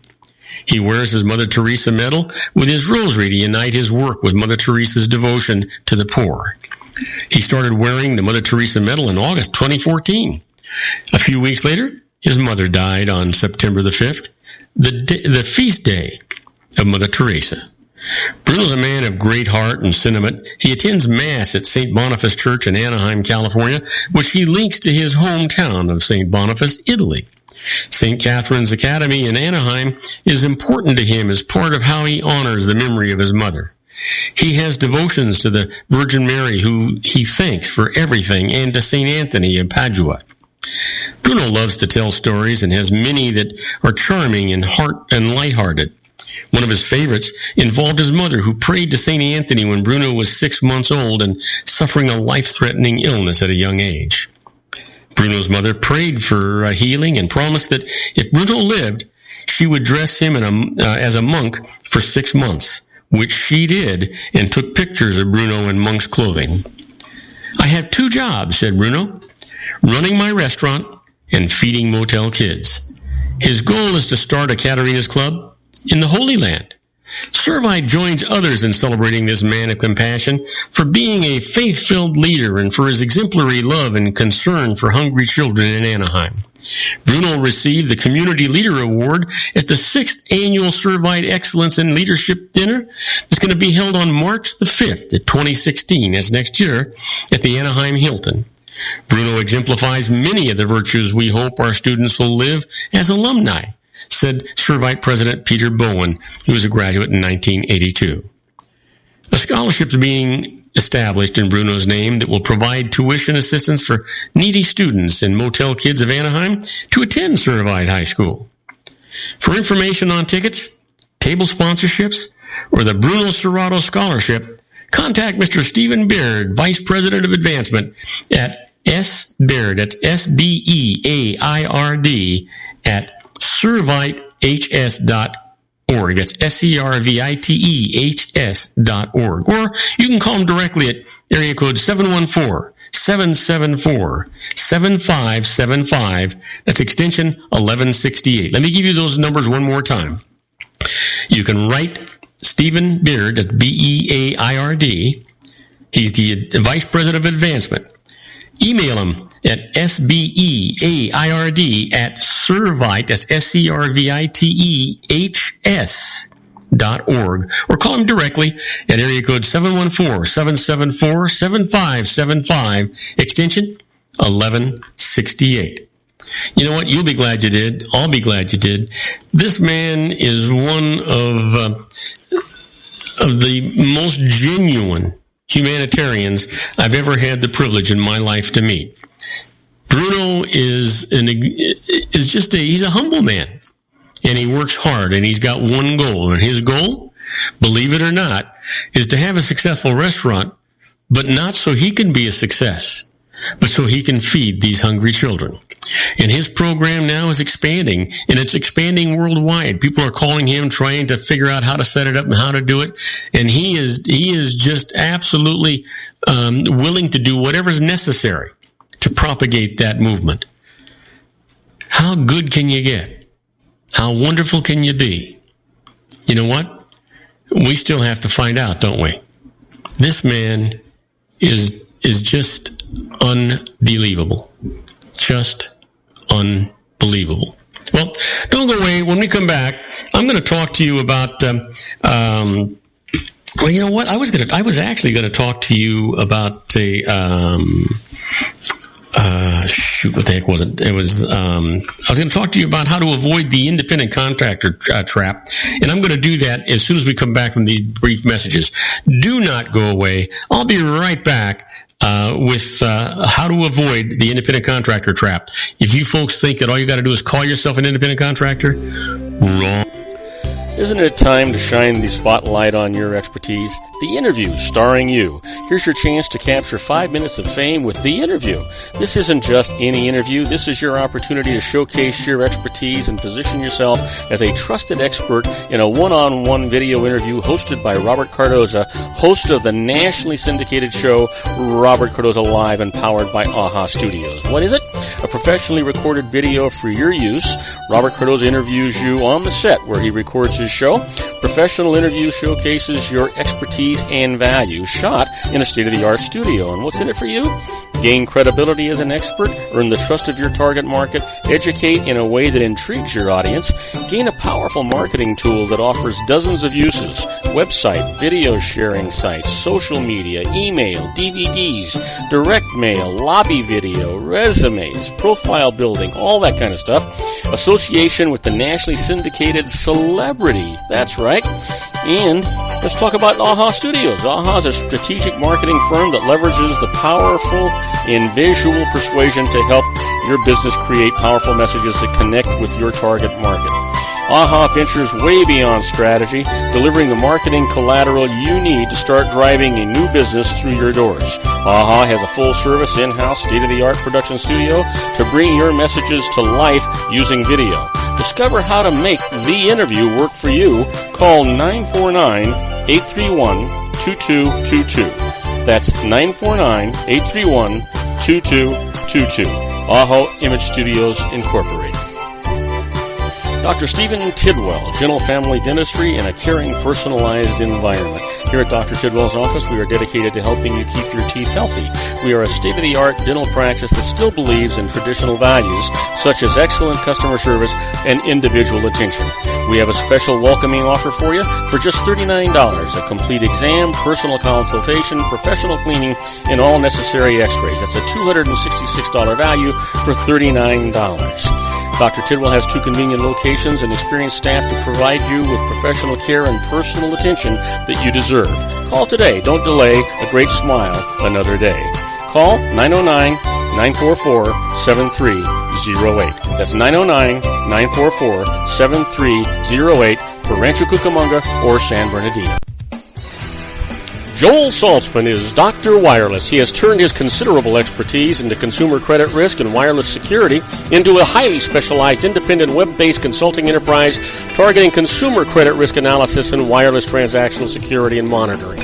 Speaker 2: He wears his Mother Teresa medal with his rosary to unite his work with Mother Teresa's devotion to the poor. He started wearing the Mother Teresa medal in August 2014. A few weeks later, his mother died on September the 5th, the feast day of Mother Teresa. Bruno's a man of great heart and sentiment. He attends Mass at St. Boniface Church in Anaheim, California, which he links to his hometown of St. Boniface, Italy. St. Catherine's Academy in Anaheim is important to him as part of how he honors the memory of his mother. He has devotions to the Virgin Mary, who he thanks for everything, and to St. Anthony of Padua. Bruno loves to tell stories and has many that are charming and lighthearted. One of his favorites involved his mother, who prayed to St. Anthony when Bruno was 6 months old and suffering a life-threatening illness at a young age. Bruno's mother prayed for healing and promised that if Bruno lived, she would dress him as a monk for 6 months, which she did, and took pictures of Bruno in monk's clothing. "I have 2 jobs," said Bruno, "running my restaurant and feeding motel kids." His goal is to start a Caterina's Club in the Holy Land. Servite joins others in celebrating this man of compassion for being a faith-filled leader and for his exemplary love and concern for hungry children in Anaheim. Bruno received the Community Leader Award at the 6th Annual Servite Excellence in Leadership Dinner. It's going to be held on March the 5th of 2016, that's next year, at the Anaheim Hilton. Bruno exemplifies many of the virtues we hope our students will live as alumni, said Servite President Peter Bowen, who was a graduate in 1982. A scholarship is being established in Bruno's name that will provide tuition assistance for needy students and motel kids of Anaheim to attend Servite High School. For information on tickets, table sponsorships, or the Bruno Serrato Scholarship, contact Mr. Stephen Baird, Vice President of Advancement at SBaird, that's SBEAIRD, at servitehs.org. That's SERVITEHS.org. Or you can call them directly at area code 714-774-7575. That's extension 1168. Let me give you those numbers one more time. You can write Stephen Beard at BEAIRD. He's the Vice President of Advancement. Email him at SBEAIRD at Servite, that's SERVITEHS.org, or call him directly at area code 714-774-7575, extension 1168. You know what? You'll be glad you did. I'll be glad you did. This man is one of the most genuine humanitarians I've ever had the privilege in my life to meet. Bruno he's a humble man, and he works hard, and he's got one goal, and his goal, believe it or not, is to have a successful restaurant, but not so he can be a success, but so he can feed these hungry children. And his program now is expanding, and it's expanding worldwide. People are calling him, trying to figure out how to set it up and how to do it. And he is just absolutely willing to do whatever's necessary to propagate that movement. How good can you get? How wonderful can you be? You know what? We still have to find out, don't we? This man is just unbelievable. Just unbelievable. Well, don't go away. When we come back, I'm going to talk to you about. Well, you know what? I was actually going to talk to you about a. What the heck was it? It was. I was going to talk to you about how to avoid the independent contractor trap, and I'm going to do that as soon as we come back from these brief messages. Do not go away. I'll be right back. With how to avoid the independent contractor trap. If you folks think that all you got to do is call yourself an independent contractor, wrong.
Speaker 1: Isn't it time to shine the spotlight on your expertise? The Interview, starring you. Here's your chance to capture 5 minutes of fame with The Interview. This isn't just any interview. This is your opportunity to showcase your expertise and position yourself as a trusted expert in a one-on-one video interview hosted by Robert Cardoza, host of the nationally syndicated show Robert Cardoza Live and powered by AHA Studios. What is it? A professionally recorded video for your use. Robert Cardoza interviews you on the set where he records his show. Professional interview showcases your expertise and value, shot in a state-of-the-art studio. And what's in it for you? Gain credibility as an expert, earn the trust of your target market, educate in a way that intrigues your audience, gain a powerful marketing tool that offers dozens of uses, website, video sharing sites, social media, email, DVDs, direct mail, lobby video, resumes, profile building, all that kind of stuff. Association with the nationally syndicated celebrity. That's right. And let's talk about AHA Studios. AHA is a strategic marketing firm that leverages the powerful and visual persuasion to help your business create powerful messages that connect with your target market. AHA ventures way beyond strategy, delivering the marketing collateral you need to start driving a new business through your doors. AHA has a full-service, in-house, state-of-the-art production studio to bring your messages to life using video. Discover how to make The Interview work for you. Call 949-831-2222. That's 949-831-2222. AHA Image Studios, Incorporated. Dr. Stephen Tidwell, Gentle Family Dentistry in a caring, personalized environment. Here at Dr. Tidwell's office, we are dedicated to helping you keep your teeth healthy. We are a state-of-the-art dental practice that still believes in traditional values, such as excellent customer service and individual attention. We have a special welcoming offer for you for just $39, a complete exam, personal consultation, professional cleaning, and all necessary x-rays. That's a $266 value for $39. Dr. Tidwell has 2 convenient locations and experienced staff to provide you with professional care and personal attention that you deserve. Call today. Don't delay. A great smile another day. Call 909-944-7308. That's 909-944-7308 for Rancho Cucamonga or San Bernardino. Joel Saltzman is Dr. Wireless. He has turned his considerable expertise into consumer credit risk and wireless security into a highly specialized independent web-based consulting enterprise targeting consumer credit risk analysis and wireless transactional security and monitoring.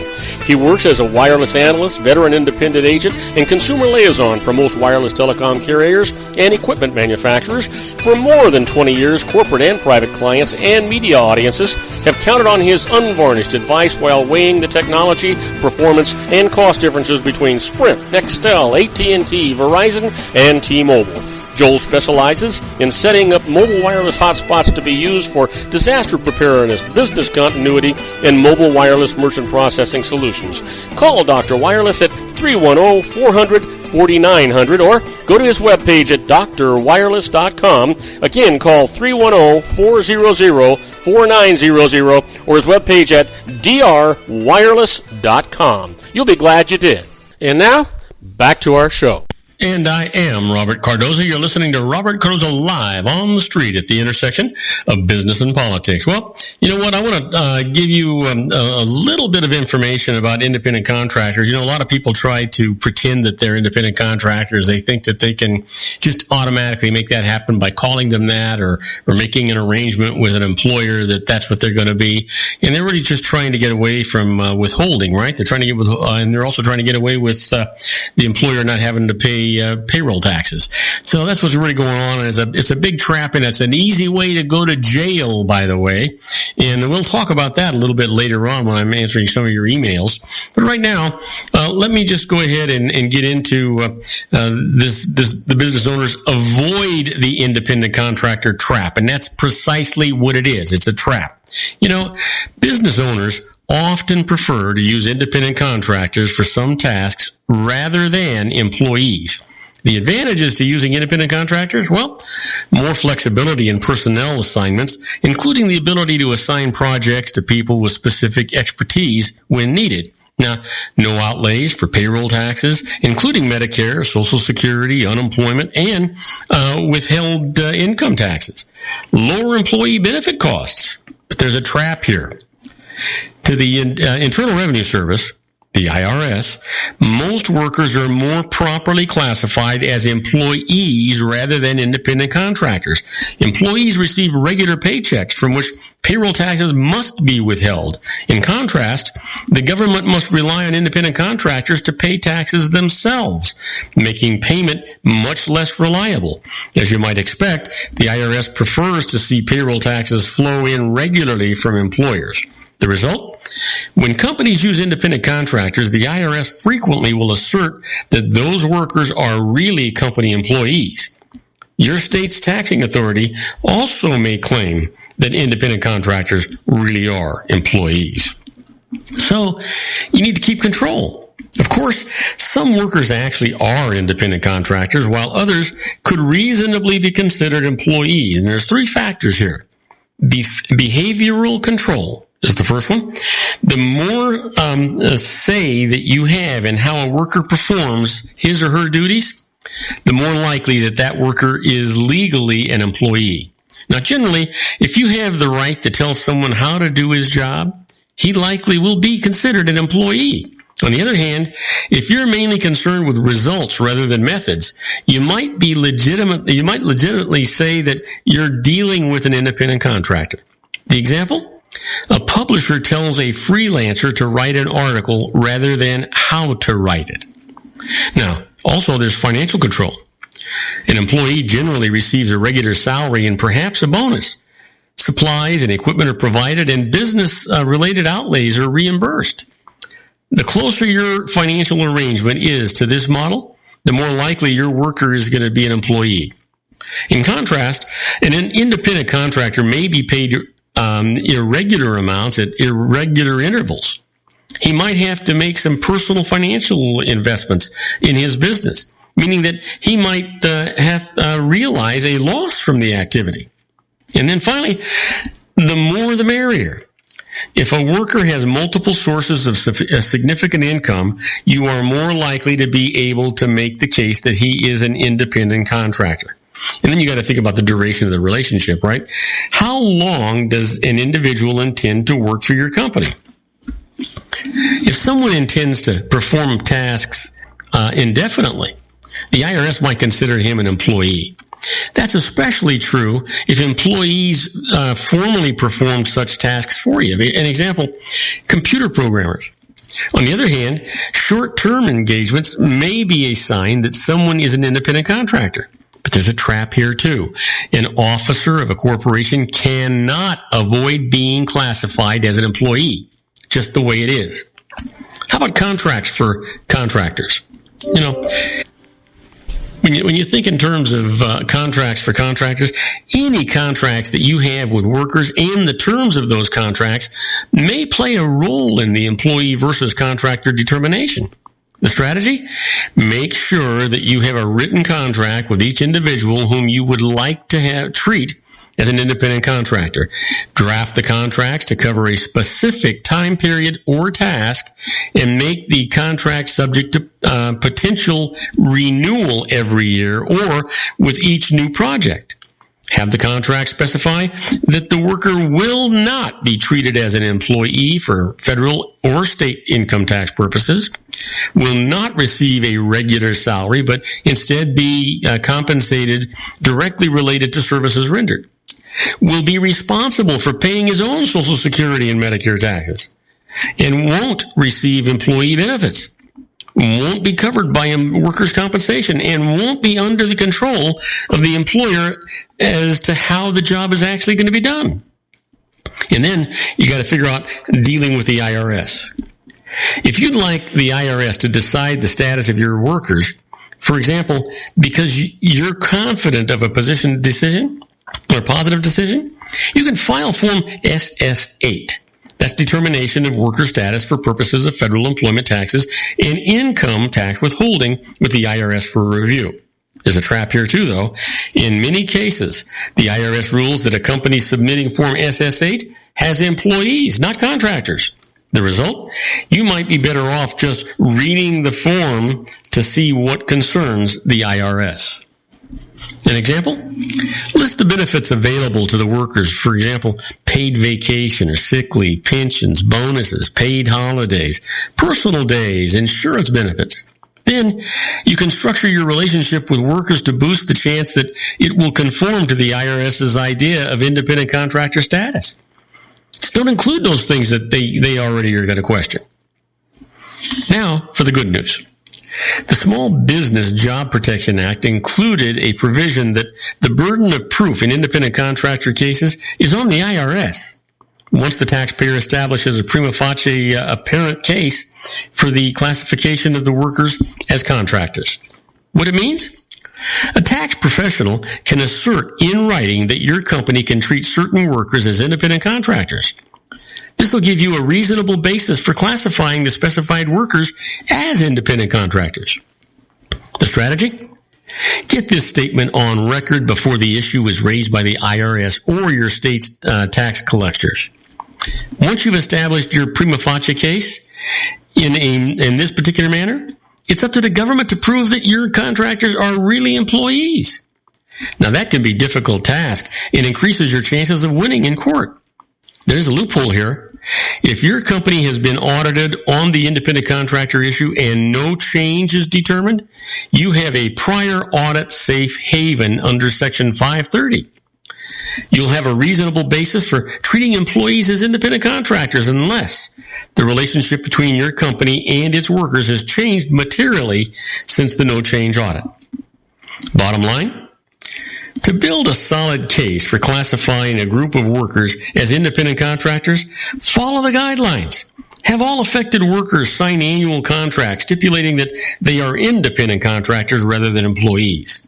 Speaker 1: He works as a wireless analyst, veteran independent agent, and consumer liaison for most wireless telecom carriers and equipment manufacturers. For more than 20 years, corporate and private clients and media audiences have counted on his unvarnished advice while weighing the technology, performance, and cost differences between Sprint, Nextel, AT&T, Verizon, and T-Mobile. Joel specializes in setting up mobile wireless hotspots to be used for disaster preparedness, business continuity, and mobile wireless merchant processing solutions. Call Dr. Wireless at 310-400 4900, or go to his webpage at drwireless.com. Again, call 310-400-4900 or his webpage at drwireless.com. You'll be glad you did. And now, back to our show.
Speaker 2: And I am Robert Cardoza. You're listening to Robert Cardoza Live on the street at the intersection of business and politics. Well, you know what? I want to give you a little bit of information about independent contractors. You know, a lot of people try to pretend that they're independent contractors. They think that they can just automatically make that happen by calling them that or making an arrangement with an employer that that's what they're going to be. And they're really just trying to get away from withholding, right? They're trying to get and they're also trying to get away with the employer not having to pay payroll taxes. So that's what's really going on. It's a big trap, and it's an easy way to go to jail, by the way. And we'll talk about that a little bit later on when I'm answering some of your emails. But right now, let me just go ahead and get into the business owners avoid the independent contractor trap. And that's precisely what it is. It's a trap. You know, business owners often prefer to use independent contractors for some tasks rather than employees. The advantages to using independent contractors? Well, more flexibility in personnel assignments, including the ability to assign projects to people with specific expertise when needed. Now, no outlays for payroll taxes, including Medicare, Social Security, unemployment, and withheld income taxes. Lower employee benefit costs. But there's a trap here. To the Internal Revenue Service, the IRS, most workers are more properly classified as employees rather than independent contractors. Employees receive regular paychecks from which payroll taxes must be withheld. In contrast, the government must rely on independent contractors to pay taxes themselves, making payment much less reliable. As you might expect, the IRS prefers to see payroll taxes flow in regularly from employers. The result? When companies use independent contractors, the IRS frequently will assert that those workers are really company employees. Your state's taxing authority also may claim that independent contractors really are employees. So, you need to keep control. Of course, some workers actually are independent contractors, while others could reasonably be considered employees. And there's three factors here. Behavioral control is the first one. The more say that you have in how a worker performs his or her duties, the more likely that worker is legally an employee. Now, generally, if you have the right to tell someone how to do his job, he likely will be considered an employee. On the other hand, if you're mainly concerned with results rather than methods, you might legitimately say that you're dealing with an independent contractor. The example? A publisher tells a freelancer to write an article rather than how to write it. Now, also there's financial control. An employee generally receives a regular salary and perhaps a bonus. Supplies and equipment are provided and business-related outlays are reimbursed. The closer your financial arrangement is to this model, the more likely your worker is going to be an employee. In contrast, an independent contractor may be paid irregular amounts at irregular intervals. He might have to make some personal financial investments in his business, meaning that he might realize a loss from the activity. And then finally, the more the merrier. If a worker has multiple sources of significant income, you are more likely to be able to make the case that he is an independent contractor. And then you got to think about the duration of the relationship, right? How long does an individual intend to work for your company? If someone intends to perform tasks indefinitely, the IRS might consider him an employee. That's especially true if employees formally perform such tasks for you. An example, computer programmers. On the other hand, short-term engagements may be a sign that someone is an independent contractor. But there's a trap here too. An officer of a corporation cannot avoid being classified as an employee, just the way it is. How about contracts for contractors? You know, when you think in terms of contracts for contractors, any contracts that you have with workers and the terms of those contracts may play a role in the employee versus contractor determination. The strategy? Make sure that you have a written contract with each individual whom you would like to treat as an independent contractor. Draft the contracts to cover a specific time period or task, and make the contract subject to potential renewal every year or with each new project. Have the contract specify that the worker will not be treated as an employee for federal or state income tax purposes, will not receive a regular salary, but instead be compensated directly related to services rendered, will be responsible for paying his own Social Security and Medicare taxes, and won't receive employee benefits, won't be covered by workers' compensation, and won't be under the control of the employer as to how the job is actually going to be done. And then you got to figure out dealing with the IRS. If you'd like the IRS to decide the status of your workers, for example, because you're confident of a position decision or positive decision, you can file Form SS-8. That's determination of worker status for purposes of federal employment taxes and income tax withholding with the IRS for review. There's a trap here too, though. In many cases, the IRS rules that a company submitting Form SS-8 has employees, not contractors. The result? You might be better off just reading the form to see what concerns the IRS. An example? List the benefits available to the workers. For example, paid vacation or sick leave, pensions, bonuses, paid holidays, personal days, insurance benefits. Then you can structure your relationship with workers to boost the chance that it will conform to the IRS's idea of independent contractor status. Just don't include those things that they already are going to question. Now for the good news. The Small Business Job Protection Act included a provision that the burden of proof in independent contractor cases is on the IRS. Once the taxpayer establishes a prima facie apparent case for the classification of the workers as contractors. What it means? A tax professional can assert in writing that your company can treat certain workers as independent contractors. This will give you a reasonable basis for classifying the specified workers as independent contractors. The strategy? Get this statement on record before the issue is raised by the IRS or your state's tax collectors. Once you've established your prima facie case in this particular manner, it's up to the government to prove that your contractors are really employees. Now that can be a difficult task and increases your chances of winning in court. There's a loophole here. If your company has been audited on the independent contractor issue and no change is determined, you have a prior audit safe haven under Section 530. You'll have a reasonable basis for treating employees as independent contractors unless the relationship between your company and its workers has changed materially since the no-change audit. Bottom line, to build a solid case for classifying a group of workers as independent contractors, follow the guidelines. Have all affected workers sign annual contracts stipulating that they are independent contractors rather than employees.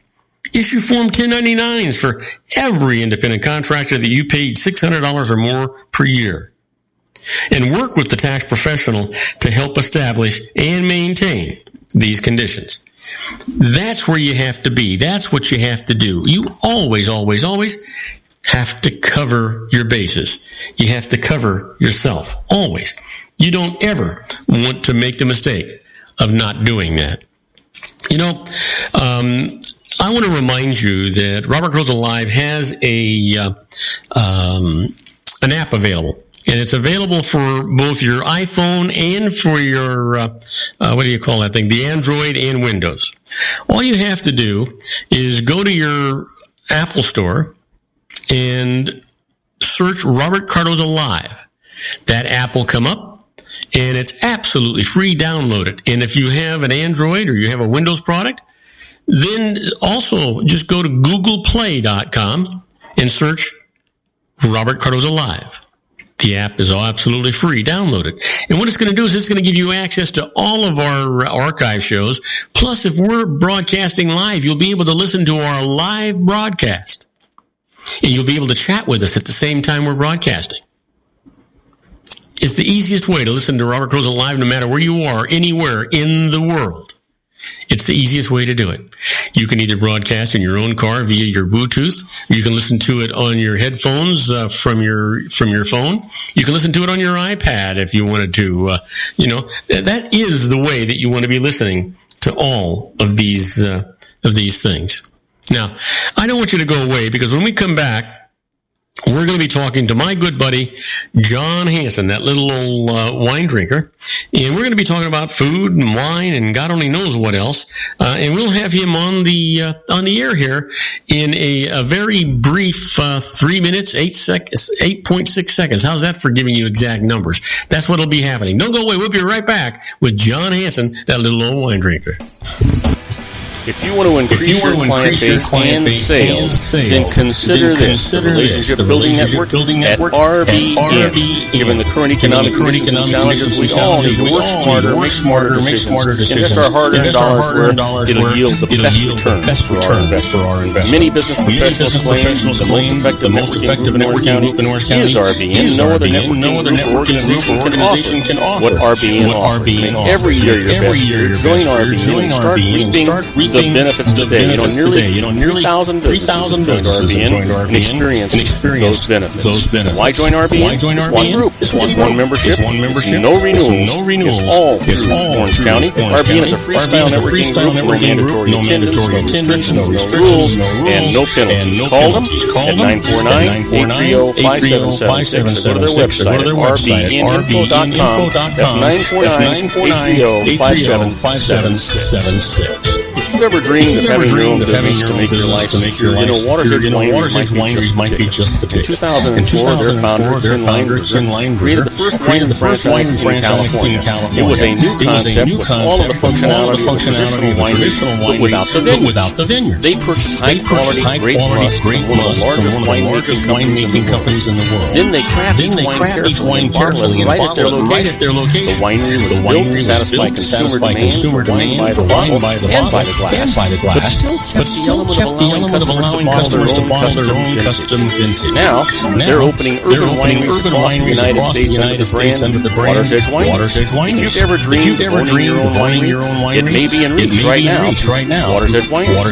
Speaker 2: Issue Form 1099s for every independent contractor that you paid $600 or more per year. And work with the tax professional to help establish and maintain these conditions. That's where you have to be. That's what you have to do. You always, always, always have to cover your bases. You have to cover yourself. Always. You don't ever want to make the mistake of not doing that. You know, I want to remind you that Robert Cardoza Live has an app available. And it's available for both your iPhone and for your, what do you call that thing? The Android and Windows. All you have to do is go to your Apple Store and search Robert Cardoza Live. That app will come up, and it's absolutely free. Download it. And if you have an Android or you have a Windows product, then also just go to googleplay.com and search Robert Cardoza Live. The app is absolutely free. Download it. And what it's going to do is it's going to give you access to all of our archive shows. Plus, if we're broadcasting live, you'll be able to listen to our live broadcast. And you'll be able to chat with us at the same time we're broadcasting. It's the easiest way to listen to Robert Cardoza live no matter where you are, anywhere in the world. It's the easiest way to do it. You can either broadcast in your own car via your Bluetooth. You can listen to it on your headphones from your phone. You can listen to it on your iPad if you wanted to. That is the way that you want to be listening to all of these things. Now, I don't want you to go away, because when we come back, we're going to be talking to my good buddy, John Hanson, that little old wine drinker. And we're going to be talking about food and wine and God only knows what else. And we'll have him on the air here in a very brief 3 minutes, 8.6 seconds. How's that for giving you exact numbers? That's what'll be happening. Don't go away. We'll be right back with John Hanson, that little old wine drinker.
Speaker 1: If you want to increase your client base and sales, then consider this, the Relationship Building Network at RBN. Given the current economic challenges, we all need to work smarter, make smarter decisions, invest our hard-earned dollars where it'll yield the best return for our investment. Many business professionals claim the most effective networking group in Orange County is RBN. No other networking group or organization can offer what RBN offers. Every year you're join RBN and start reaping the benefits today. Nearly 3,000 businesses joined RBN and experienced those benefits. Why join RBN? One group. It's one membership. No renewals. It's all Orange County. RBN is a freestyle networking group. No mandatory attendance. No restrictions. And no penalties. Call them at 949-830-5776. Go to their website at rbninfo.com. That's 949-830-5776. If you've ever dreamed of having your own business to make your life secure, Water's Wineries might be just the ticket. In 2004, their founder, Ken Lineberger, created the first wine franchise in California. It was a new concept with all of the functionality of a traditional wine, but without the vineyards. They purchased high-quality, great must from one of the largest winemaking companies in the world. Then they craft each wine carefully and bottle it right at their location. The winery was built to satisfy consumer demand for wine by the bottle and by the glass, but still kept the element of allowing customers to bottle their own custom vintage. Now they're opening urban wineries across the United States under the brand Water's Edge Wineries. If you've ever dreamed of owning your own winery, it may be in reach right now. Water's Edge Wineries.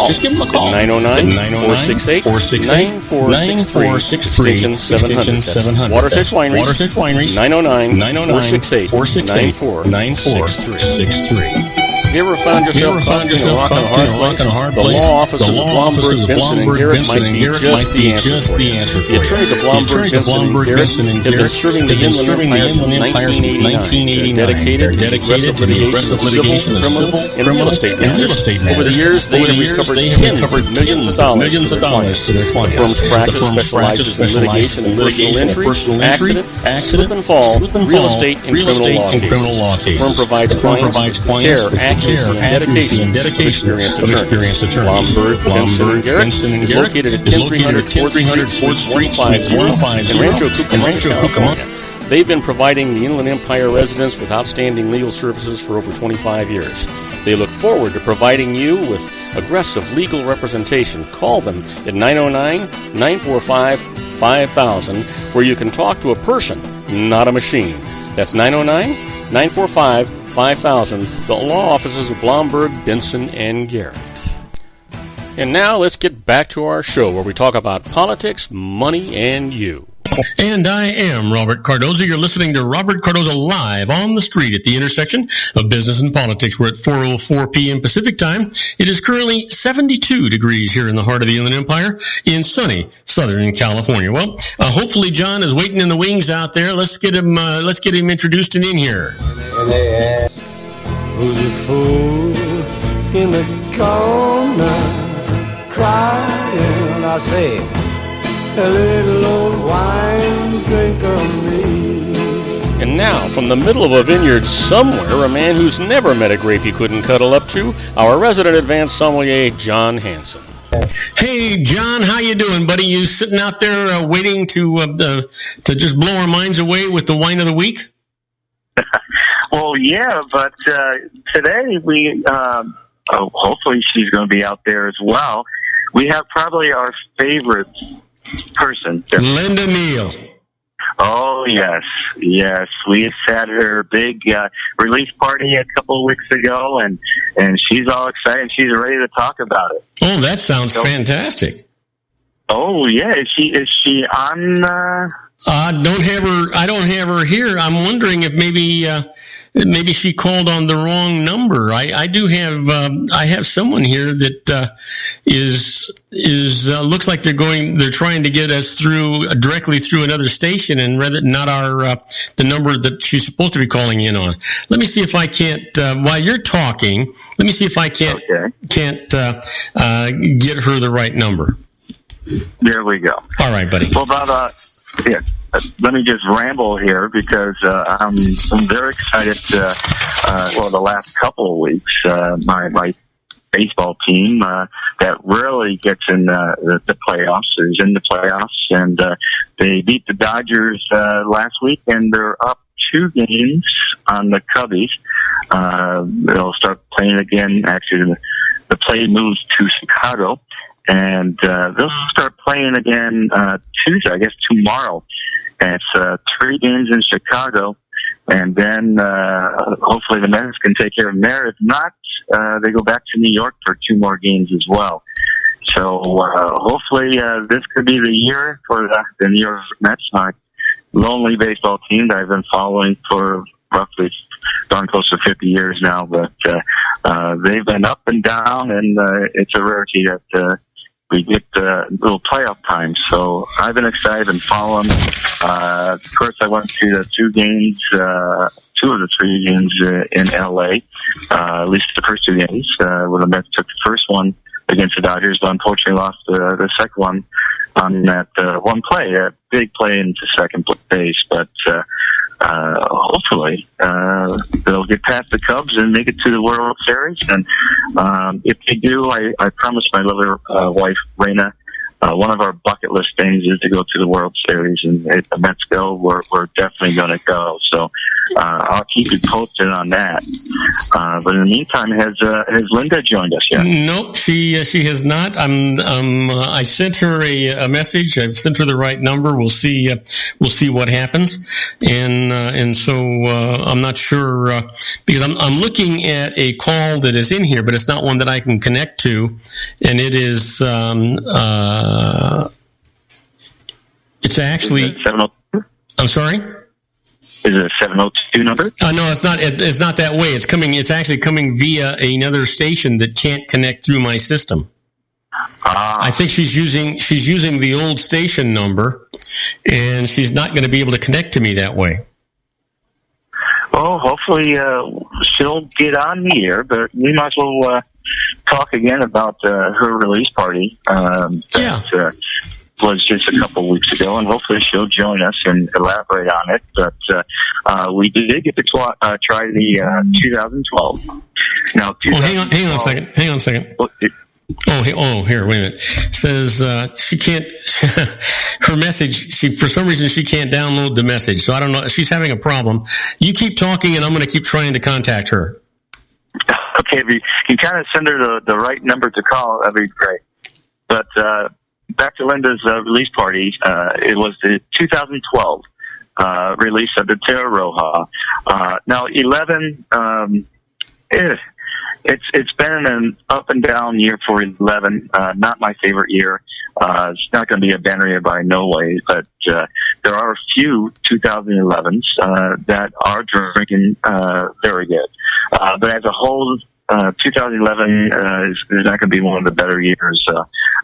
Speaker 1: Just give them a call. 909-468-9463, extension 700. Water's Edge Wineries. 909-468-9463. Have you ever found yourself caught in a rock and a hard place? The law offices of Blomberg, Benson, and Garrett might be just the answer for you. The attorneys of Blomberg, Benson, and Garrett have been serving the Inland Empire since 1989. They're dedicated to the aggressive litigation of civil, criminal, and real estate matters. Over the years, they have recovered millions of dollars to their clients. The firm specializes in litigation of personal injury, accident, slip and fall, real estate, and criminal law cases. The firm provides clients care, accuracy, and dedication of experienced attorneys. Blomberg, Benson, and Garrett is located at 10300 4th Street, Suite 150 in Rancho Cucamonga. They've been providing the Inland Empire residents with outstanding legal services for over 25 years. They look forward to providing you with aggressive legal representation. Call them at 909-945-5000, where you can talk to a person, not a machine. That's 909-945-5000, the law offices of Blomberg, Benson, and Garrett. And now let's get back to our show where we talk about politics, money, and you.
Speaker 2: And I am Robert Cardoza. You're listening to Robert Cardoza live on the street at the intersection of business and politics. We're at 4:04 p.m. Pacific time. It is currently 72 degrees here in the heart of the Inland Empire in sunny Southern California. Well, hopefully John is waiting in the wings out there. Let's get him introduced and in here.
Speaker 4: Who's a fool in the corner crying? I say, a little old wine drinker me.
Speaker 1: And now, from the middle of a vineyard somewhere, a man who's never met a grape he couldn't cuddle up to, our resident advanced sommelier, John Hanson.
Speaker 2: Hey, John, how you doing, buddy? You sitting out there waiting to just blow our minds away with the wine of the week?
Speaker 5: Well, yeah, but today we, hopefully she's going to be out there as well. We have probably our favorite person.
Speaker 2: Linda Neal.
Speaker 5: Oh, yes. We had her big release party a couple of weeks ago, and she's all excited. She's ready to talk about it.
Speaker 2: Oh, that sounds fantastic.
Speaker 5: Oh, yeah. Is she on?
Speaker 2: I don't have her here. I'm wondering if maybe she called on the wrong number. I do have I have someone here that is looks like they're trying to get us through directly through another station, and rather not our the number that she's supposed to be calling in on. Let me see if I can't while you're talking. Let me see if I can't get her the right number.
Speaker 5: There we go.
Speaker 2: All right, buddy.
Speaker 5: Well, Bob, let me just ramble here because I'm very excited. The last couple of weeks, my baseball team that really gets in the playoffs is in the playoffs, and they beat the Dodgers last week, and they're up 2 games on the Cubbies. They'll start playing again. Actually, the play moves to Chicago. And they'll start playing again Tuesday, I guess tomorrow. And it's 3 games in Chicago, and then hopefully the Mets can take care of them there. If not, they go back to New York for 2 more games as well. So hopefully this could be the year for the New York Mets, my lonely baseball team that I've been following for roughly darn close to 50 years now. But they've been up and down, and it's a rarity that we get little playoff time. So I've been excited and following. Of course, I went to the 2 games, 2 of the 3 games in L.A., at least the first 2 games, where the Mets took the first one against the Dodgers, but unfortunately lost the second one on that one play, a big play into second base. But hopefully they'll get past the Cubs and make it to the World Series. And if they do, I promised my lovely wife, Raina, one of our bucket list things is to go to the World Series, and if the Mets go, we're definitely going to go. So I'll keep you posted on that. But in the meantime, has Linda joined us yet?
Speaker 2: Nope, she has not. I sent her a message. I've sent her the right number. We'll see what happens. And so I'm not sure because I'm looking at a call that is in here, but it's not one that I can connect to, and it is. It's actually. I'm sorry.
Speaker 5: Is it a 702 number?
Speaker 2: No, it's not. It's not that way. It's actually coming via another station that can't connect through my system. I think she's using the old station number, and she's not going to be able to connect to me that way.
Speaker 5: Well, hopefully she'll get on the air, but we might as well talk again about her release party. That was just a couple weeks ago, and hopefully she'll join us and elaborate on it. But we did get to try the 2012. Now,
Speaker 2: hang on a second. Here, wait a minute. It says she can't. Her message. For some reason she can't download the message. So I don't know. She's having a problem. You keep talking, and I'm going to keep trying to contact her.
Speaker 5: Okay, if you kind of send her the right number to call, that'd be great. But back to Linda's release party. It was the 2012 release of the Terra Roja. Now, 11. It's been an up and down year for 11. Not my favorite year. It's not going to be a banner year by no way, but there are a few 2011s that are drinking very good. But as a whole, 2011 is not going to be one of the better years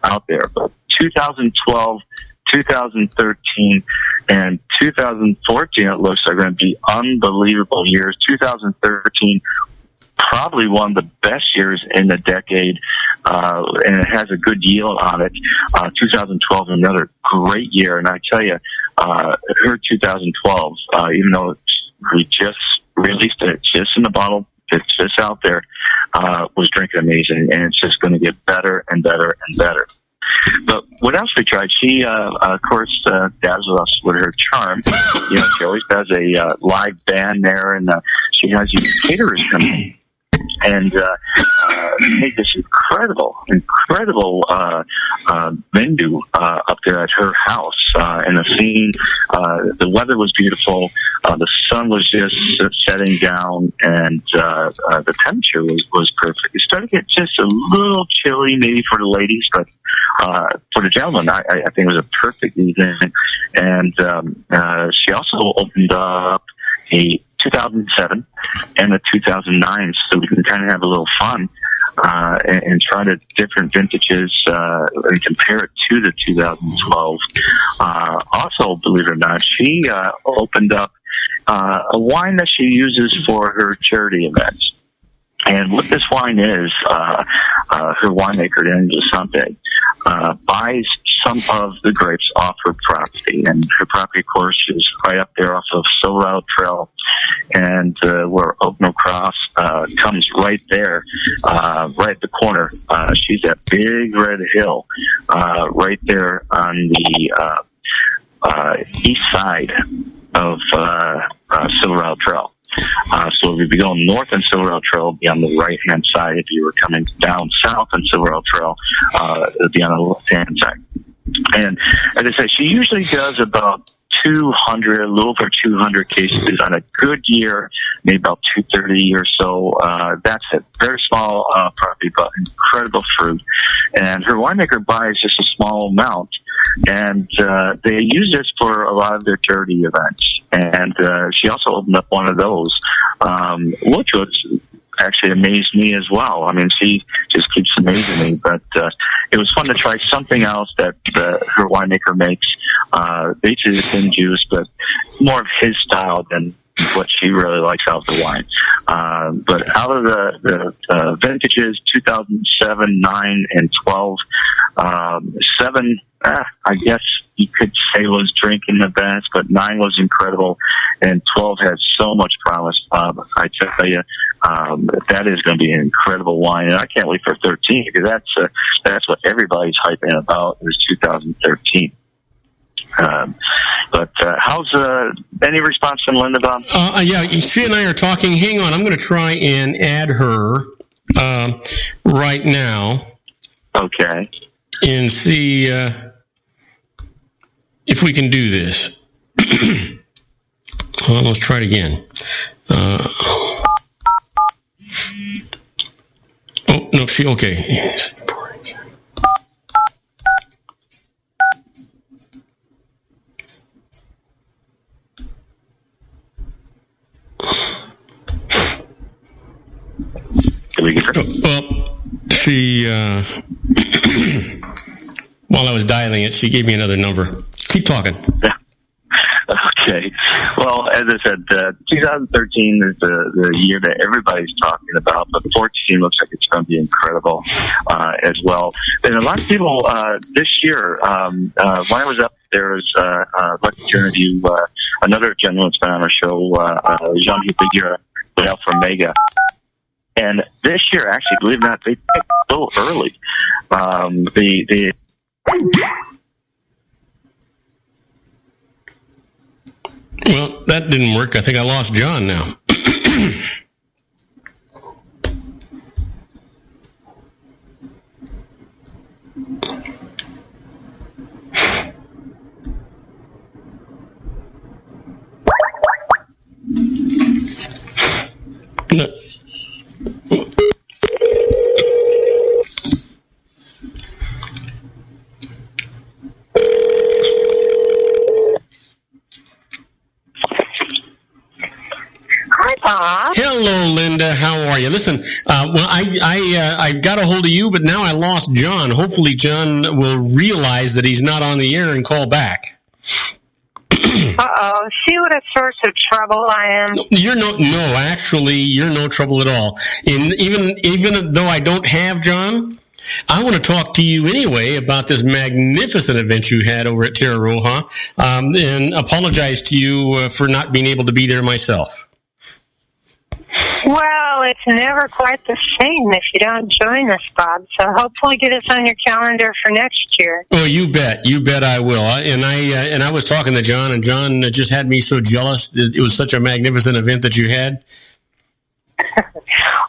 Speaker 5: out there. But 2012, 2013, and 2014, it looks like are going to be unbelievable years. 2013, probably one of the best years in the decade, and it has a good yield on it. 2012, another great year, and I tell you, her 2012, even though we just released it, it's just in the bottle, it's just out there, was drinking amazing, and it's just going to get better and better and better. But what else we tried? She, of course, dazzled us with her charm. You know, she always has a live band there, and she has these caterers coming. and made this incredible venue up there at her house. And the scene, the weather was beautiful. The sun was just setting down, and the temperature was perfect. It started to get just a little chilly, maybe for the ladies, but for the gentlemen, I think it was a perfect evening. And she also opened up a 2007 and a 2009, so we can kind of have a little fun and try the different vintages and compare it to the 2012. Also, believe it or not, she opened up a wine that she uses for her charity events. And what this wine is, her winemaker, Angela Sante, buys some of the grapes off her property. And her property, of course, is right up there off of Silverado Trail. And where Oakno Cross comes right there, right at the corner. She's at Big Red Hill, right there on the east side of Silverado Trail. So if you'd be going north on Silverado Trail, it'd be on the right-hand side. If you were coming down south on Silverado Trail, it'd be on the left-hand side. And as I said, she usually does about 200, a little over 200 cases on a good year, maybe about 230 or so. That's a very small property, but incredible fruit. And her winemaker buys just a small amount, and they use this for a lot of their charity events. And she also opened up one of those, which was actually amazed me as well. I mean, she just keeps amazing me, but it was fun to try something else that her winemaker makes. Basically the thin juice, but more of his style than what she really likes out of the wine. But out of the vintages, 2007, 9, and 12, 7, I guess you could say was drinking the best, but 9 was incredible, and 12 had so much promise. I tell you, that is going to be an incredible wine, and I can't wait for 13, because that's what everybody's hyping about, is 2013. But how's any response from Linda, Bob?
Speaker 2: Yeah, she and I are talking. Hang on, I'm going to try and add her right now.
Speaker 5: Okay.
Speaker 2: And see if we can do this. Well, let's try it again. Oh, no, okay. Well, she, while I was dialing it, she gave me another number. Keep talking.
Speaker 5: Okay. Well, as I said, 2013 is the year that everybody's talking about, but 14 looks like it's going to be incredible as well. And a lot of people this year, when I was up there, I'd like to interview another gentleman that's been on our show, Jean-Hugh Figueroa, out from Mega. And this year, actually, believe it or not, they picked so early.
Speaker 2: Well, that didn't work. I think I lost John now. No. Hello, Linda. How are you? Listen, I got a hold of you, but now I lost John. Hopefully, John will realize that he's not on the air and call back.
Speaker 6: Uh-oh. See what a source of trouble I am?
Speaker 2: You're no trouble at all. And even though I don't have John, I want to talk to you anyway about this magnificent event you had over at Terra Roja, and apologize to you for not being able to be there myself.
Speaker 6: Well, it's never quite the same if you don't join us, Bob. So hopefully get us on your calendar for next year.
Speaker 2: Oh, you bet I will. And I was talking to John, and John just had me so jealous that it was such a magnificent event that you had.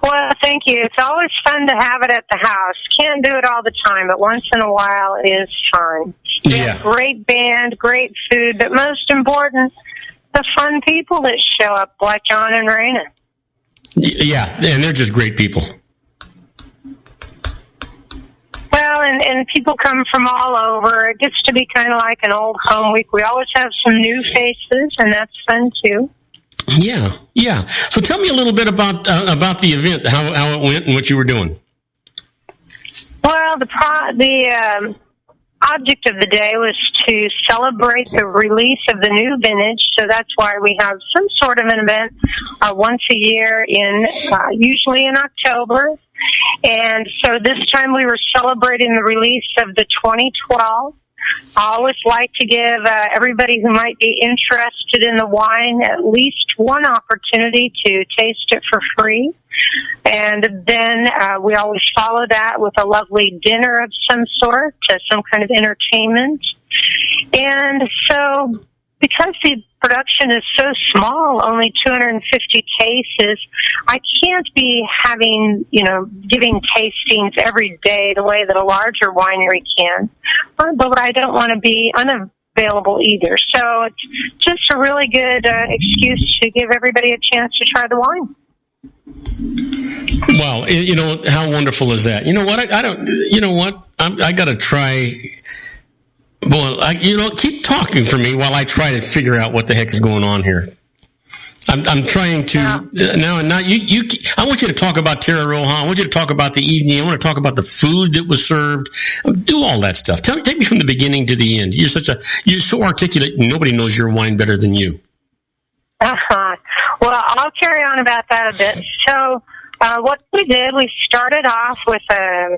Speaker 6: Well, thank you. It's always fun to have it at the house. Can't do it all the time, but once in a while it is fun. We have great band, great food, but most important, the fun people that show up, like John and Raina.
Speaker 2: Yeah, and they're just great people.
Speaker 6: Well, and people come from all over. It gets to be kind of like an old home week. We always have some new faces, and that's fun too.
Speaker 2: Yeah. So tell me a little bit about the event, how it went, and what you were doing.
Speaker 6: Well, the object of the day was to celebrate the release of the new vintage. So that's why we have some sort of an event once a year usually in October. And so this time we were celebrating the release of the 2012. I always like to give everybody who might be interested in the wine at least one opportunity to taste it for free. And then we always follow that with a lovely dinner of some sort, some kind of entertainment. And so because the production is so small, only 250 cases, I can't be giving tastings every day the way that a larger winery can. But I don't want to be unavailable either. So it's just a really good excuse to give everybody a chance to try the wine.
Speaker 2: Wow, how wonderful is that? You know what? I got to try. Well, keep talking for me while I try to figure out what the heck is going on here. I'm trying to now. I want you to talk about Terra Roja. I want you to talk about the evening. I want to talk about the food that was served. Do all that stuff. Take me from the beginning to the end. You're so articulate. Nobody knows your wine better than you.
Speaker 6: Well, I'll carry on about that a bit. So, what we did, we started off with a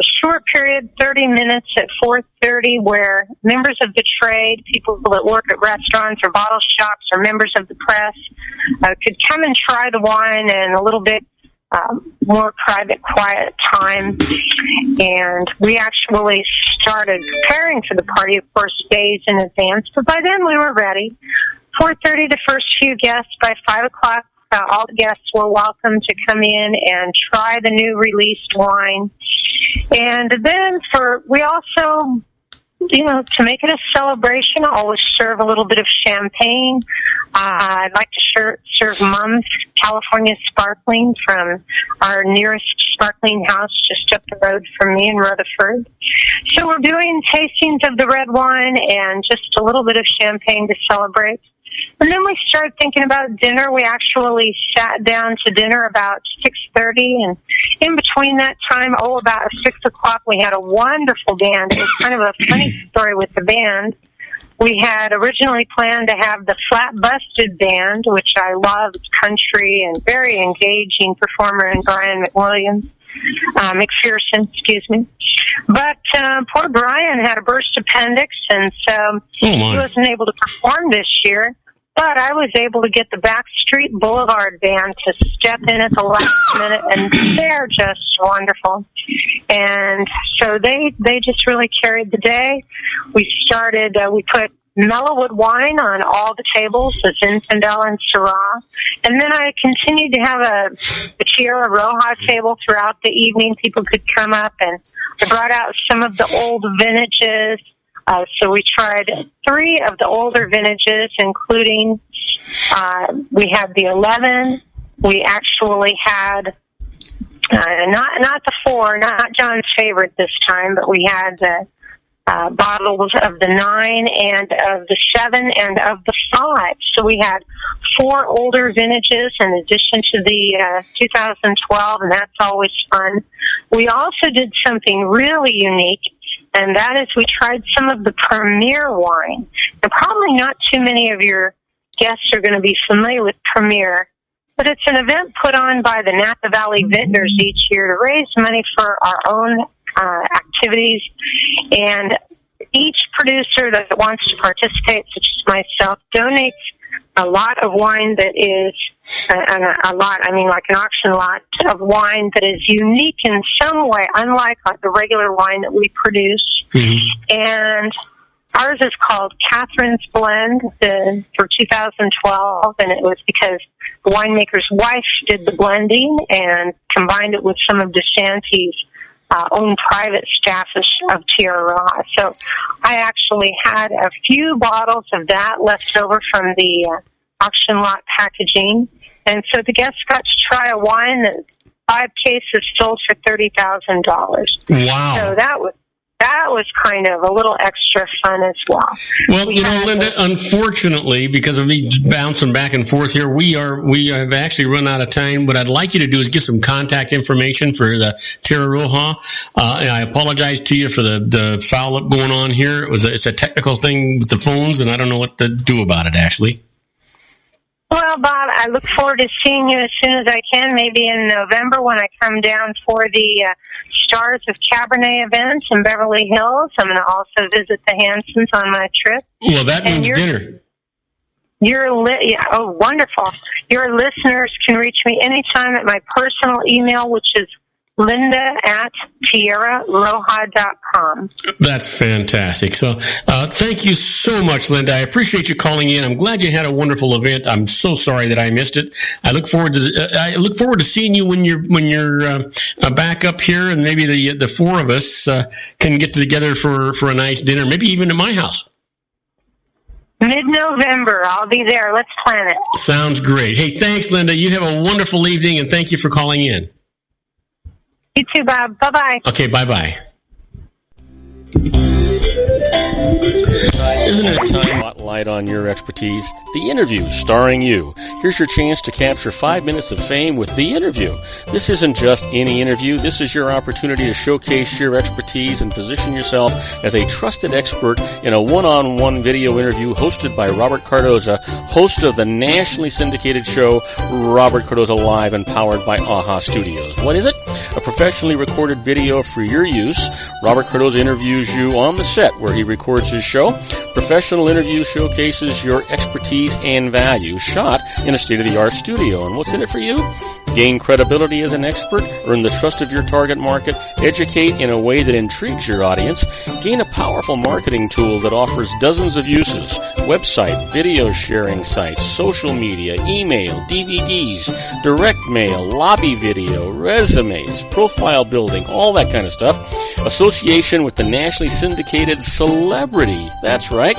Speaker 6: short period, 30 minutes at 4:30, where members of the trade, people that work at restaurants or bottle shops or members of the press could come and try the wine in a little bit more private, quiet time. And we actually started preparing for the party, of course, days in advance. But by then we were ready. 4:30, the first few guests. By 5 o'clock, all the guests were welcome to come in and try the new released wine. And then we also, to make it a celebration, I always serve a little bit of champagne. I'd like to serve Mum's California Sparkling from our nearest sparkling house just up the road from me in Rutherford. So we're doing tastings of the red wine and just a little bit of champagne to celebrate. And then we started thinking about dinner. We actually sat down to dinner about 6:30, and in between that time, about 6 o'clock, we had a wonderful band. It was kind of a funny story with the band. We had originally planned to have the Flat Busted Band, which I love. It's country and very engaging performer, in Brian McPherson, excuse me. But poor Brian had a burst appendix, and so he wasn't able to perform this year. But I was able to get the Backstreet Boulevard Band to step in at the last minute, and they're just wonderful. And so they just really carried the day. We put Mellowwood wine on all the tables, the Zinfandel and Syrah. And then I continued to have a Tierra Roja table throughout the evening. People could come up, and I brought out some of the old vintages. So we tried 3 of the older vintages, including we had the 11. We actually had not the 4, not John's favorite this time, but we had the bottles of the 9 and of the 7 and of the 5. So we had 4 older vintages in addition to the 2012, and that's always fun. We also did something really unique, and that is we tried some of the Premier wine. And probably not too many of your guests are going to be familiar with Premier, but it's an event put on by the Napa Valley Vintners each year to raise money for our own activities. And each producer that wants to participate, such as myself, donates a lot of wine that is, like an auction lot of wine that is unique in some way, unlike the regular wine that we produce. Mm-hmm. And Ours is called Catherine's Blend for 2012, and it was because the winemaker's wife did the blending and combined it with some of DeShanty's own private staff of Tierra Roja. So I actually had a few bottles of that left over from the auction lot packaging, and so the guests got to try a wine that 5 cases sold for $30,000.
Speaker 2: Wow!
Speaker 6: So that was kind of a little extra fun as well.
Speaker 2: Well, Linda, unfortunately, because of me bouncing back and forth here, we have actually run out of time. What I'd like you to do is give some contact information for the Tierra Roja. And I apologize to you for the foul up going on here. It's a technical thing with the phones, and I don't know what to do about it, actually.
Speaker 6: Well, Bob, I look forward to seeing you as soon as I can, maybe in November when I come down for the Stars of Cabernet event in Beverly Hills. I'm going to also visit the Hansons on my trip.
Speaker 2: Well, that means dinner.
Speaker 6: Oh, wonderful. Your listeners can reach me anytime at my personal email, which is linda@tierraroja.com.
Speaker 2: That's fantastic. So thank you so much, Linda. I appreciate you calling in. I'm glad you had a wonderful event. I'm so sorry that I missed it. I look forward to seeing you when you're back up here, and maybe the four of us can get together for a nice dinner, maybe even at my house.
Speaker 6: Mid-November. I'll be there. Let's plan it.
Speaker 2: Sounds great. Hey, thanks, Linda. You have a wonderful evening, and thank you for calling in.
Speaker 6: You too, Bob. Bye-bye.
Speaker 2: Okay, bye-bye.
Speaker 1: Isn't it time to spotlight on your expertise? The Interview, starring you. Here's your chance to capture 5 minutes of fame with The Interview. This isn't just any interview. This is your opportunity to showcase your expertise and position yourself as a trusted expert in a one-on-one video interview hosted by Robert Cardoza, host of the nationally syndicated show Robert Cardoza Live and powered by AHA Studios. What is it? A professionally recorded video for your use. Robert Cardoza interviews you on the set where he records his show. Professional interview showcases your expertise and value, shot in a state-of-the-art studio. And what's in it for you? Gain credibility as an expert, earn the trust of your target market, educate in a way that intrigues your audience, gain a powerful marketing tool that offers dozens of uses, website, video sharing sites, social media, email, DVDs, direct mail, lobby video, resumes, profile building, all that kind of stuff. Association with the nationally syndicated celebrity. That's right.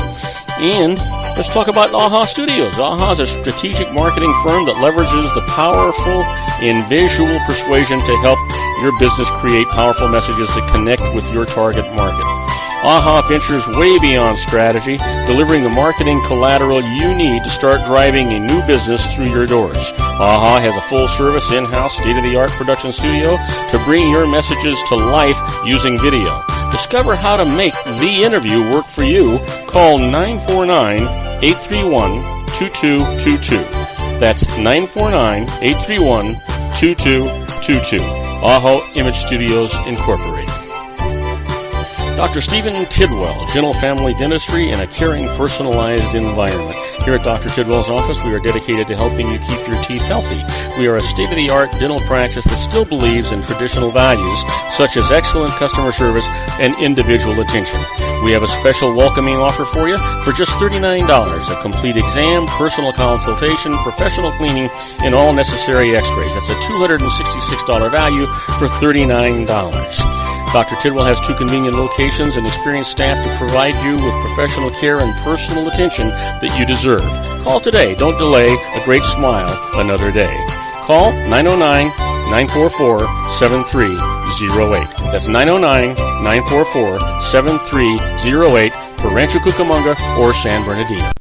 Speaker 1: And let's talk about AHA Studios. AHA is a strategic marketing firm that leverages the powerful in visual persuasion to help your business create powerful messages that connect with your target market. AHA ventures way beyond strategy, delivering the marketing collateral you need to start driving a new business through your doors. AHA has a full-service, in-house, state-of-the-art production studio to bring your messages to life using video. Discover how to make The Interview work for you. Call 949-831-2222. That's 949-831-2222. AHA Image Studios, Incorporated. Dr. Stephen Tidwell, Gentle Family Dentistry in a caring, personalized environment. Here at Dr. Tidwell's office, we are dedicated to helping you keep your teeth healthy. We are a state-of-the-art dental practice that still believes in traditional values, such as excellent customer service and individual attention. We have a special welcoming offer for you for just $39, a complete exam, personal consultation, professional cleaning, and all necessary x-rays. That's a $266 value for $39. Dr. Tidwell has 2 convenient locations and experienced staff to provide you with professional care and personal attention that you deserve. Call today. Don't delay. A great smile another day. Call 909-944-7308. That's 909-944-7308 for Rancho Cucamonga or San Bernardino.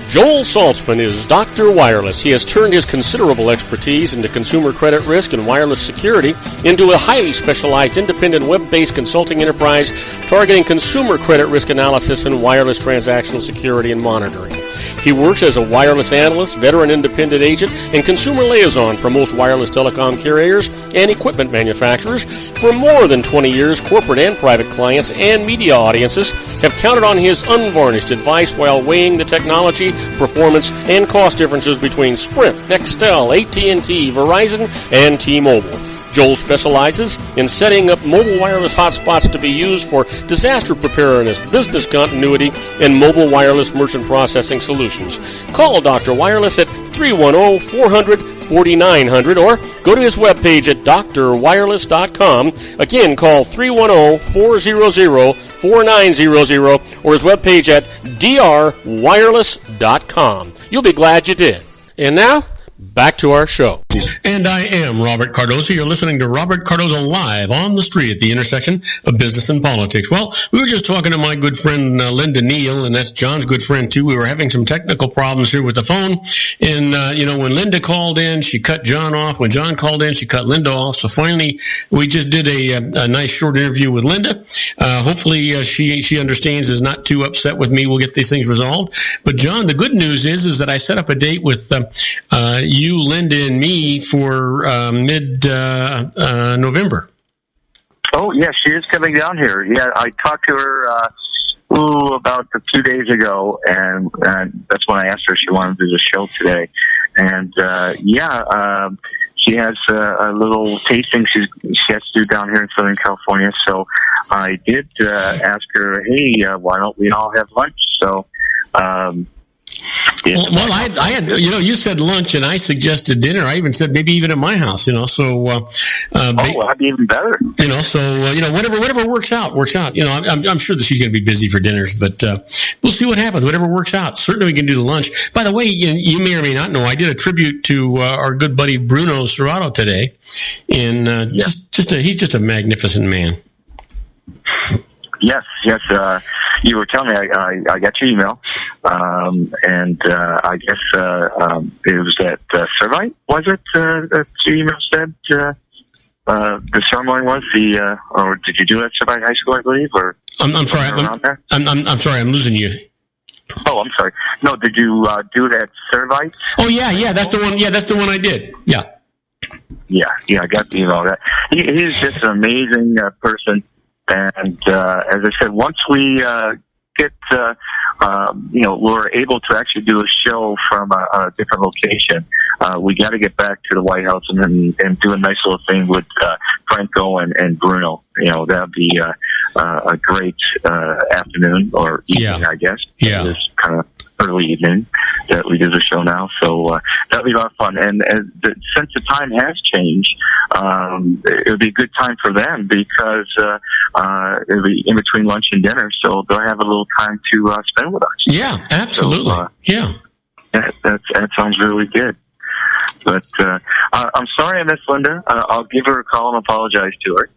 Speaker 1: Joel Saltzman is Dr. Wireless. He has turned his considerable expertise into consumer credit risk and wireless security into a highly specialized independent web-based consulting enterprise targeting consumer credit risk analysis and wireless transactional security and monitoring. He works as a wireless analyst, veteran independent agent, and consumer liaison for most wireless telecom carriers and equipment manufacturers. For more than 20 years, corporate and private clients and media audiences have counted on his unvarnished advice while weighing the technology, performance, and cost differences between Sprint, Nextel, AT&T, Verizon, and T-Mobile. Joel specializes in setting up mobile wireless hotspots to be used for disaster preparedness, business continuity, and mobile wireless merchant processing solutions. Call Dr. Wireless at 310-400-4900 or go to his webpage at drwireless.com. Again, call 310-400-4900 or his webpage at drwireless.com. You'll be glad you did. And now, back to our show.
Speaker 2: And I am Robert Cardoza. You're listening to Robert Cardoza Live on the street at the intersection of business and politics. Well, we were just talking to my good friend Linda Neal, and that's John's good friend too. We were having some technical problems here with the phone. And, when Linda called in, she cut John off. When John called in, she cut Linda off. So finally, we just did a nice short interview with Linda. Hopefully, she understands, is not too upset with me. We'll get these things resolved. But John, the good news is that I set up a date with you, Linda, and me for mid-November.
Speaker 5: Oh, yeah, she is coming down here. Yeah, I talked to her about 2 days ago, and that's when I asked her if she wanted to do the show today. And, she has a little tasting she has to do down here in Southern California. So I did ask her, hey, why don't we all have lunch? So
Speaker 2: Well, I had, you said lunch, and I suggested dinner. I even said maybe even at my house, So,
Speaker 5: that'd be even better.
Speaker 2: Whatever works out. I'm sure that she's going to be busy for dinners, but we'll see what happens. Whatever works out. Certainly, we can do the lunch. By the way, you may or may not know, I did a tribute to our good buddy Bruno Serrato today, and he's just a magnificent man.
Speaker 5: Yes. You were telling me I got your email, and I guess it was at Servite, was it? That your email said the ceremony was or did you do it at Servite High School, I believe, or
Speaker 2: I'm sorry, I'm sorry, I'm losing you.
Speaker 5: Oh, I'm sorry. No, did you do it at Servite?
Speaker 2: Oh yeah, that's the one. Yeah, that's the one I did. Yeah,
Speaker 5: I got the email. That he's just an amazing person. And as I said, once we get, we're able to actually do a show from a different location, we got to get back to the White House and do a nice little thing with Franco and Bruno. That'd be a great afternoon or evening, I guess.
Speaker 2: Yeah.
Speaker 5: It's kind of early evening that we do the show now, so that'll be a lot of fun. And since the time has changed, it'll be a good time for them because it'll be in between lunch and dinner, so they'll have a little time to spend with us.
Speaker 2: Yeah, absolutely.
Speaker 5: So,
Speaker 2: that
Speaker 5: sounds really good. But I'm sorry I missed Linda. I'll give her a call and apologize to her.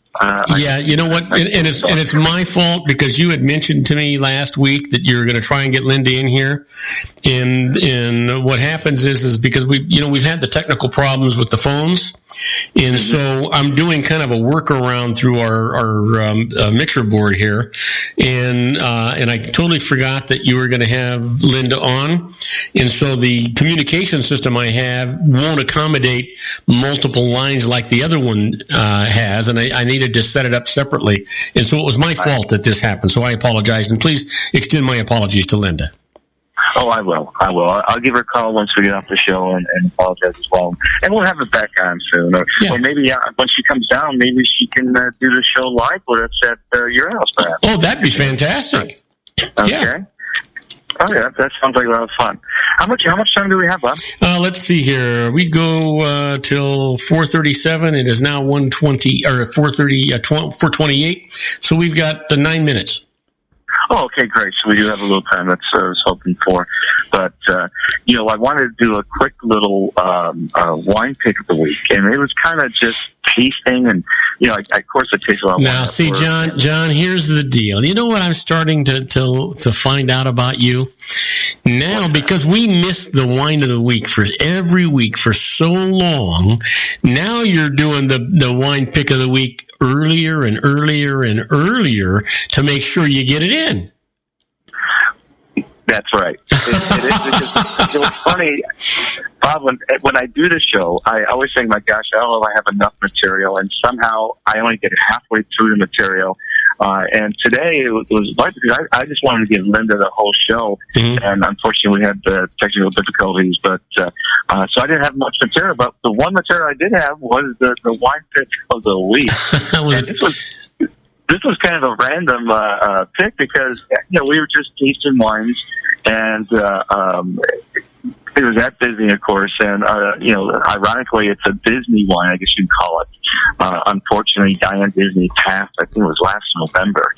Speaker 2: You know what? And it's my fault because you had mentioned to me last week that you're going to try and get Linda in here, and what happens is because we've had the technical problems with the phones, and so I'm doing kind of a workaround through our mixer board here, and I totally forgot that you were going to have Linda on, and so the communication system I have won't accommodate multiple lines like the other one has, and I needed to set it up separately, and so it was my fault that this happened, so I apologize, and please extend my apologies to Linda.
Speaker 5: Oh, I will. I'll give her a call once we get off the show and apologize as well. And we'll have her back on soon. Or maybe when she comes down, maybe she can do the show live with us at your house, perhaps.
Speaker 2: Oh, that'd be fantastic.
Speaker 5: Okay.
Speaker 2: Yeah.
Speaker 5: Oh, yeah, that sounds like a lot of fun. How much time do we have left?
Speaker 2: Let's see here. We go till 4:37. It is now 1:20 or 4:28. So we've got 9 minutes.
Speaker 5: Oh, okay, great. So we do have a little time. That's what I was hoping for. But, I wanted to do a quick little wine pick of the week. And it was kind of just tasting and, of course it tastes a lot.
Speaker 2: Now, see, John, here's the deal. You know what I'm starting to find out about you? Now, because we missed the wine of the week for every week for so long, now you're doing the wine pick of the week earlier and earlier and earlier to make sure you get it in.
Speaker 5: That's right. It was funny, Bob, when I do the show, I always think, my gosh, I don't know if I have enough material, and somehow I only get halfway through the material And today it was like, because I just wanted to give Linda the whole show, and unfortunately we had technical difficulties, but so I didn't have much material, but the one material I did have was the wine pick of the week. This was kind of a random pick because we were just tasting wines, and it was at Disney, of course, and ironically, it's a Disney wine, I guess you'd call it. Unfortunately, Diane Disney passed, I think it was last November,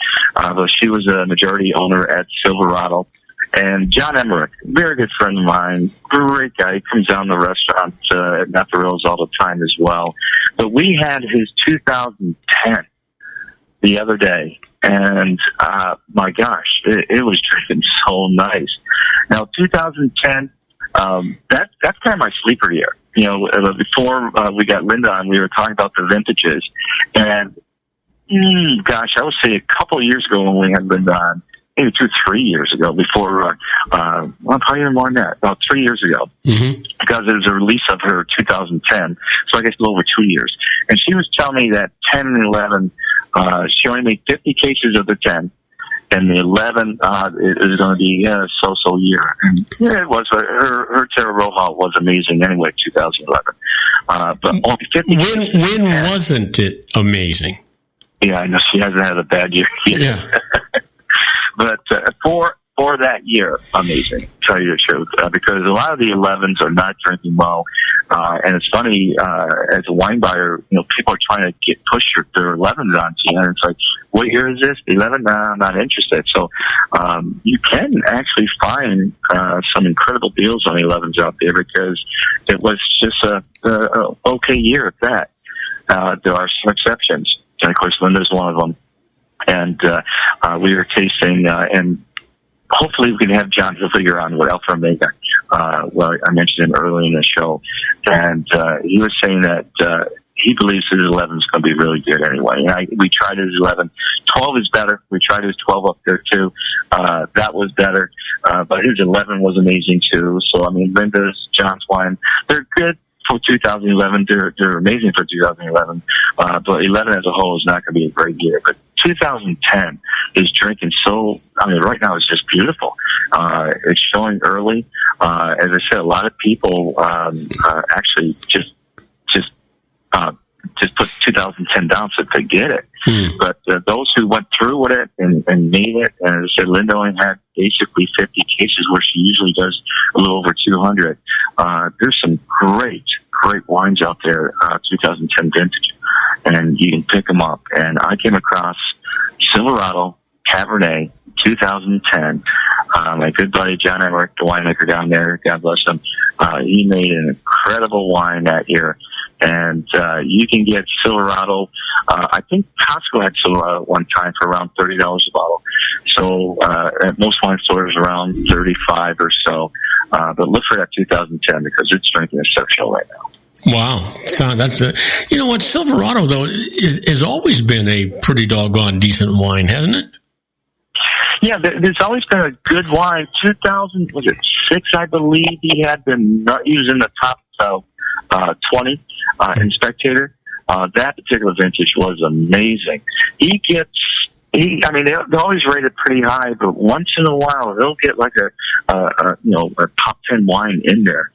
Speaker 5: though she was a majority owner at Silverado. And John Emmerich, very good friend of mine, great guy. He comes down to the restaurant at Navarillo's all the time as well. But we had his 2010 the other day, and my gosh, it was drinking so nice. Now, 2010, that's kind of my sleeper year. Before we got Linda on, we were talking about the vintages, and gosh, I would say a couple of years ago when we had Linda on, maybe 2-3 years ago, before, probably even more than that, about 3 years ago, because it was a release of her 2010, so I guess a little over 2 years. And she was telling me that 10 and 11, she only made 50 cases of the 10, and the 11 is going to be a so-so year. And it was. Her Terra Roja was amazing anyway, 2011. But only 50 cases.
Speaker 2: When wasn't it amazing?
Speaker 5: Yeah, I know. She hasn't had a bad year yet. Yeah. But for that year, amazing, to tell you the truth, because a lot of the 11s are not drinking well. And it's funny, as a wine buyer, people are trying to push their 11s onto you, and it's like, what year is this? 11? Nah, I'm not interested. So you can actually find some incredible deals on the 11s out there, because it was just a okay year at that. There are some exceptions, and of course, Linda's one of them. And we were tasting, and hopefully we can have John figure on with Alpha Omega. Well, I mentioned him early in the show, and he was saying that he believes his 11 is going to be really good anyway. And we tried his 11. 12 is better. We tried his 12 up there too. That was better, but his 11 was amazing too. So I mean, Linda's, John's wine, they're good for 2011. They're amazing for 2011. But 11 as a whole is not going to be a great year. But 2010 is drinking so, right now it's just beautiful. It's showing early. As I said, a lot of people actually just put 2010 down so they get it. But those who went through with it and made it, and as I said, Linda only had basically 50 cases where she usually does a little over 200. There's some great wines out there, 2010 vintage, and you can pick them up. And I came across Silverado Cabernet 2010. My good buddy John Emmerich, the winemaker down there, God bless him, he made an incredible wine that year. And you can get Silverado. I think Costco had Silverado at one time for around $30 a bottle. So at most wine stores, around $35 or so. But look for that 2010 because it's drinking exceptional right now.
Speaker 2: Wow. So that's you know what, Silverado, though, has always been a pretty doggone decent wine, hasn't it?
Speaker 5: Yeah, there's always been a good wine. 2006, I believe, he was in the top 20 in Spectator. That particular vintage was amazing. They're always rated pretty high, but once in a while they'll get like a top 10 wine in there.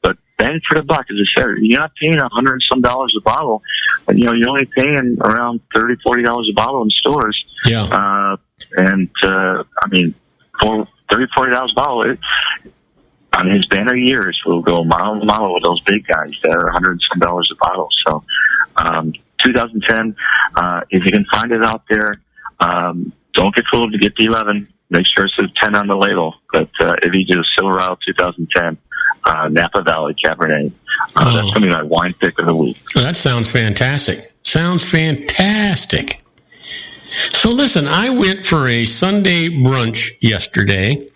Speaker 5: But bang for the buck, as I said, you're not paying $100 and some a bottle, and you're only paying around $30-$40 a bottle in stores. Yeah. For $30-$40 a bottle, on his banner years, we'll go mile to mile with those big guys that are $100 and some a bottle. So, 2010, if you can find it out there, don't get fooled to get the 11. Make sure it says 10 on the label. But if you do Silverado 2010, Napa Valley Cabernet, that's going to be my wine pick of the week.
Speaker 2: Well, that sounds fantastic. So listen, I went for a Sunday brunch yesterday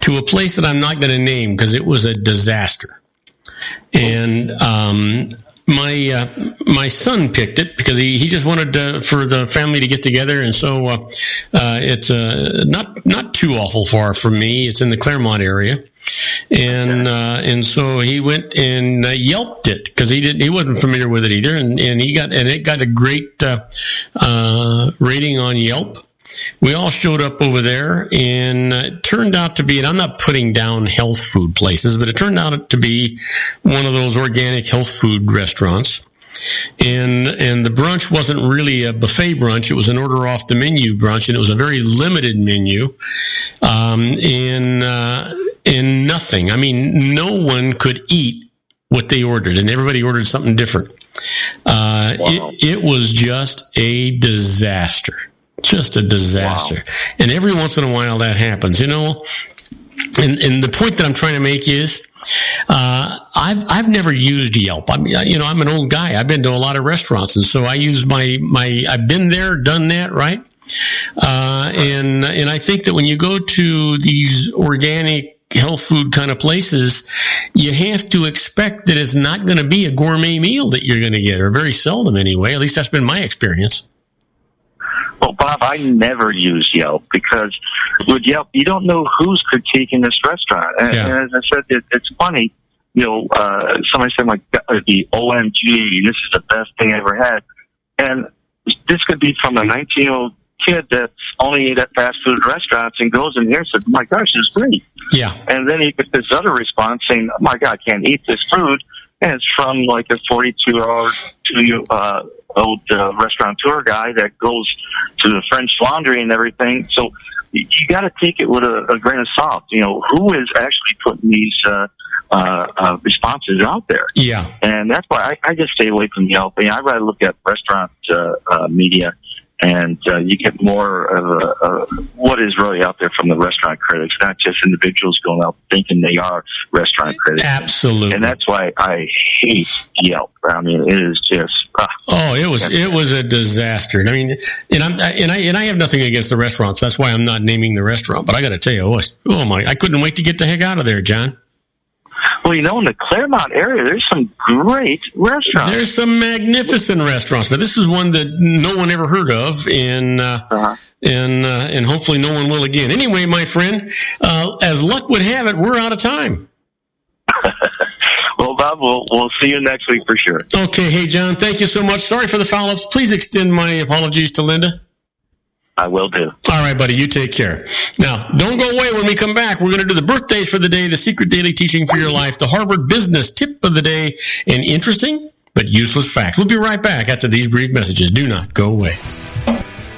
Speaker 2: to a place that I'm not going to name because it was a disaster. And my son picked it because he just wanted for the family to get together, and so it's not too awful far from me. It's in the Claremont area, and so he went and Yelped it because he wasn't familiar with it either, and it got a great rating on Yelp. We all showed up over there, and it turned out to be, and I'm not putting down health food places, but it turned out to be one of those organic health food restaurants. And the brunch wasn't really a buffet brunch. It was an order off the menu brunch, and it was a very limited menu. And nothing. I mean, no one could eat what they ordered, and everybody ordered something different. Wow. It was just a disaster. Just a disaster. Wow. And every once in a while that happens, And the point that I'm trying to make is, I've never used Yelp. I'm an old guy. I've been to a lot of restaurants, and so I use I've been there, done that, right? And I think that when you go to these organic health food kind of places, you have to expect that it's not going to be a gourmet meal that you're going to get, or very seldom anyway. At least that's been my experience.
Speaker 5: Well, Bob, I never use Yelp because with Yelp, you don't know who's critiquing this restaurant. And as I said, it's funny. Somebody said, the OMG, this is the best thing I ever had. And this could be from a 19-year-old kid that's only ate at fast food restaurants and goes in here and says, oh my gosh, this is great. Yeah. And then you get this other response saying, oh my God, I can't eat this food. And it's from like a 42-year-old restaurateur guy that goes to the French Laundry and everything. So you got to take it with a grain of salt. Who is actually putting these responses out there? Yeah. And that's why I just stay away from Yelp. I'd rather look at restaurant media, and you get more of what is really out there from the restaurant critics, not just individuals going out thinking they are restaurant critics.
Speaker 2: Absolutely.
Speaker 5: And that's why I hate Yelp. I mean, it is just
Speaker 2: it was a disaster. I mean, and I have nothing against the restaurants. That's why I'm not naming the restaurant. But I got to tell you, I couldn't wait to get the heck out of there, John.
Speaker 5: Well, in the Claremont area, there's some great restaurants.
Speaker 2: There's some magnificent restaurants, but this is one that no one ever heard of, and hopefully no one will again. Anyway, my friend, as luck would have it, we're out of time.
Speaker 5: Well, Bob, we'll see you next week for sure.
Speaker 2: Okay, hey, John, thank you so much. Sorry for the foul-ups. Please extend my apologies to Linda.
Speaker 5: I will do.
Speaker 2: All right, buddy. You take care. Now, don't go away. When we come back, we're going to do the birthdays for the day, the secret daily teaching for your life, the Harvard business tip of the day, and interesting but useless facts. We'll be right back after these brief messages. Do not go away.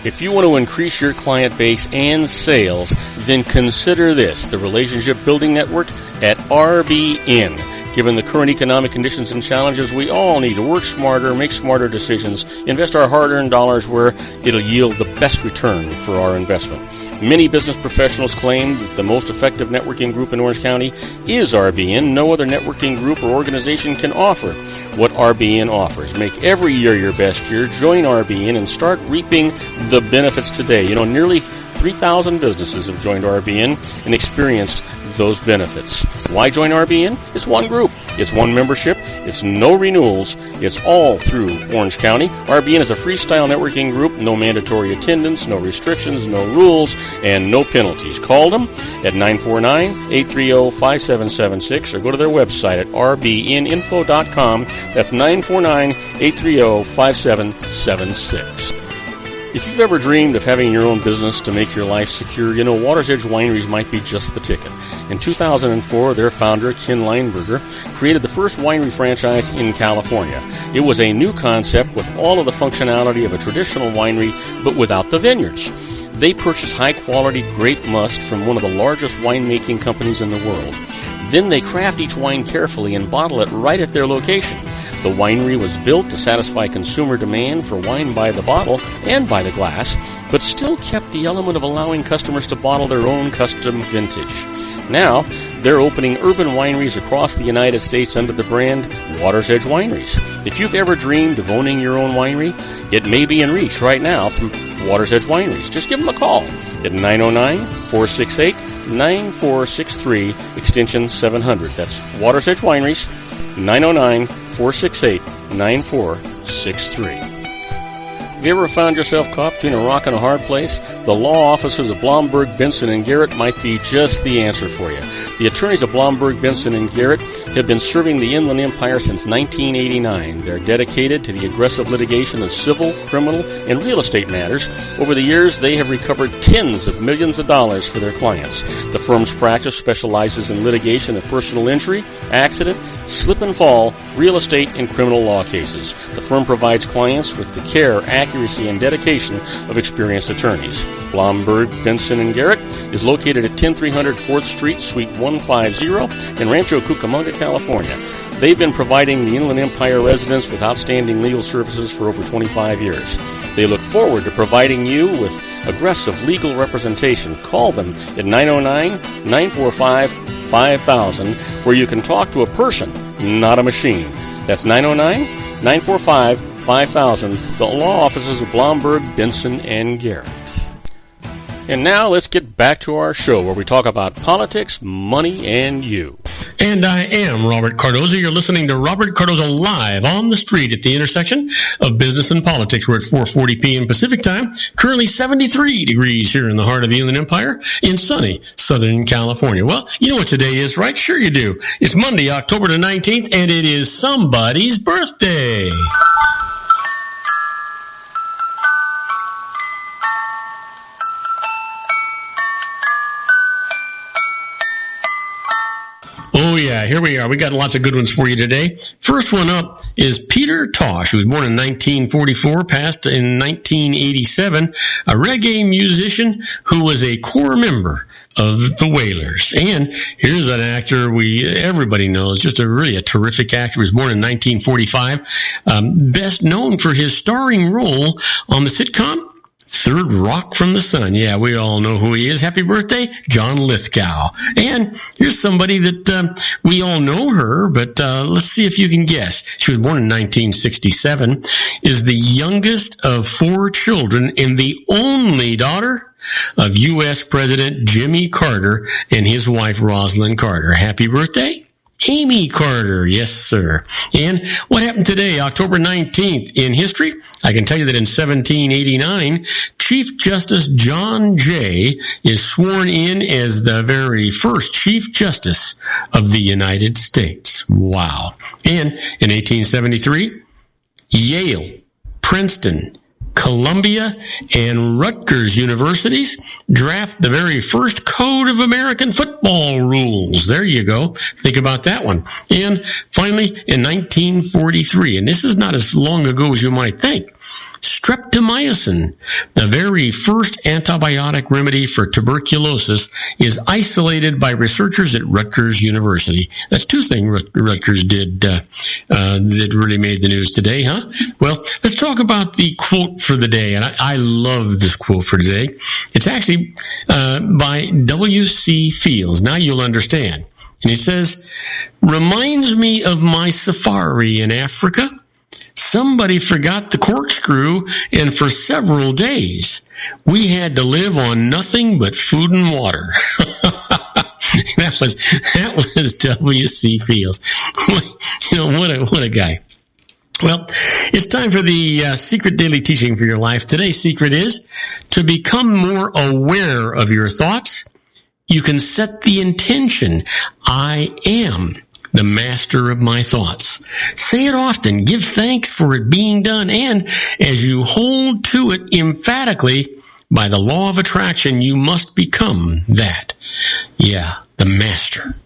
Speaker 1: If you want to increase your client base and sales, then consider this, the Relationship Building Network at RBN. Given the current economic conditions and challenges, we all need to work smarter, make smarter decisions, invest our hard-earned dollars where it'll yield the best return for our investment. Many business professionals claim that the most effective networking group in Orange County is RBN. No other networking group or organization can offer what RBN offers. Make every year your best year. Join RBN and start reaping the benefits today. Nearly 3,000 businesses have joined RBN and experienced those benefits. Why join RBN? It's one group. It's one membership. It's no renewals. It's all through Orange County. RBN is a freestyle networking group. No mandatory attendance, no restrictions, no rules, and no penalties. Call them at 949-830-5776 or go to their website at rbninfo.com. That's 949-830-5776. If you've ever dreamed of having your own business to make your life secure, Water's Edge Wineries might be just the ticket. In 2004, their founder, Ken Lineberger, created the first winery franchise in California. It was a new concept with all of the functionality of a traditional winery, but without the vineyards. They purchased high-quality grape must from one of the largest winemaking companies in the world. Then they craft each wine carefully and bottle it right at their location. The winery was built to satisfy consumer demand for wine by the bottle and by the glass, but still kept the element of allowing customers to bottle their own custom vintage. Now, they're opening urban wineries across the United States under the brand Water's Edge Wineries. If you've ever dreamed of owning your own winery, it may be in reach right now through Water's Edge Wineries. Just give them a call at 909-468-9463, extension 700. That's Water's Edge Wineries, 909-468-9463. 468-9463. Have you ever found yourself caught between a rock and a hard place? The law offices of Blomberg, Benson, and Garrett might be just the answer for you. The attorneys of Blomberg, Benson, and Garrett have been serving the Inland Empire since 1989. They're dedicated to the aggressive litigation of civil, criminal, and real estate matters. Over the years, they have recovered tens of millions of dollars for their clients. The firm's practice specializes in litigation of personal injury, accident, slip and fall, real estate, and criminal law cases. The firm provides clients with the care, accuracy, and dedication of experienced attorneys. Blomberg, Benson, and Garrett is located at 10300 4th Street, Suite 150 in Rancho Cucamonga, California. They've been providing the Inland Empire residents with outstanding legal services for over 25 years. They look forward to providing you with aggressive legal representation. Call them at 909-945-5000, where you can talk to a person, not a machine. That's 909-945-5000, the law offices of Blomberg, Benson, and Garrett. And now let's get back to our show where we talk about politics, money, and you.
Speaker 2: And I am Robert Cardoza. You're listening to Robert Cardoza Live on the street at the intersection of business and politics. We're at 4:40 p.m. Pacific time. Currently 73 degrees here in the heart of the Inland Empire in sunny Southern California. Well, you know what today is, right? Sure you do. It's Monday, October the 19th, and it is somebody's birthday. Oh, yeah, here we are. We got lots of good ones for you today. First one up is Peter Tosh, who was born in 1944, passed in 1987, a reggae musician who was a core member of the Wailers. And here's an actor everybody knows, just really a terrific actor. He was born in 1945, best known for his starring role on the sitcom Third Rock from the Sun. Yeah, we all know who he is. Happy birthday, John Lithgow. And here's somebody that we all know her, but let's see if you can guess. She was born in 1967, is the youngest of 4 children and the only daughter of U.S. President Jimmy Carter and his wife Rosalind Carter. Happy birthday, Amy Carter. Yes, sir. And what happened today, October 19th, in history? I can tell you that in 1789, Chief Justice John Jay is sworn in as the very first Chief Justice of the United States. Wow. And in 1873, Yale, Princeton, Columbia, and Rutgers universities draft the very first Code of American Football Rules. There you go. Think about that one. And finally, in 1943, and this is not as long ago as you might think, streptomycin, the very first antibiotic remedy for tuberculosis, is isolated by researchers at Rutgers University. That's 2 things Rutgers did that really made the news today, huh? Well, let's talk about the quote for the day, and I love this quote for today. It's actually by W.C. Fields. Now you'll understand. And he says, "Reminds me of my safari in Africa. Somebody forgot the corkscrew, and for several days, we had to live on nothing but food and water." That was W.C. Fields. You know, what a guy. Well, it's time for the secret daily teaching for your life. Today's secret is to become more aware of your thoughts. You can set the intention, I am the master of my thoughts. Say it often. Give thanks for it being done. And as you hold to it emphatically, by the law of attraction, you must become that. Yeah, the master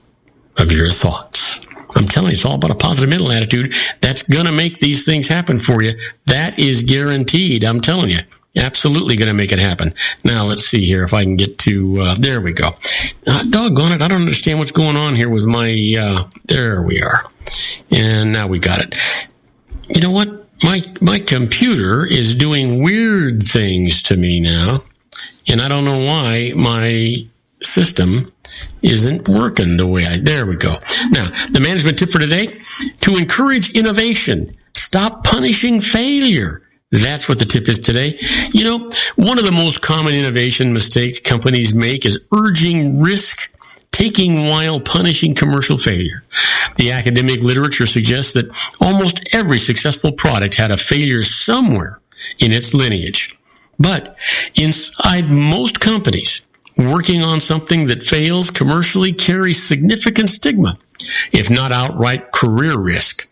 Speaker 2: of your thoughts. I'm telling you, it's all about a positive mental attitude. That's going to make these things happen for you. That is guaranteed. I'm telling you. Absolutely going to make it happen. Now, let's see here if I can get to, there we go. Doggone it, I don't understand what's going on here with my, there we are. And now we got it. You know what? My computer is doing weird things to me now. And I don't know why my system isn't working the way there we go. Now, the management tip for today, to encourage innovation, stop punishing failure. That's what the tip is today. You know, one of the most common innovation mistakes companies make is urging risk taking while punishing commercial failure. The academic literature suggests that almost every successful product had a failure somewhere in its lineage. But inside most companies, working on something that fails commercially carries significant stigma, if not outright career risk.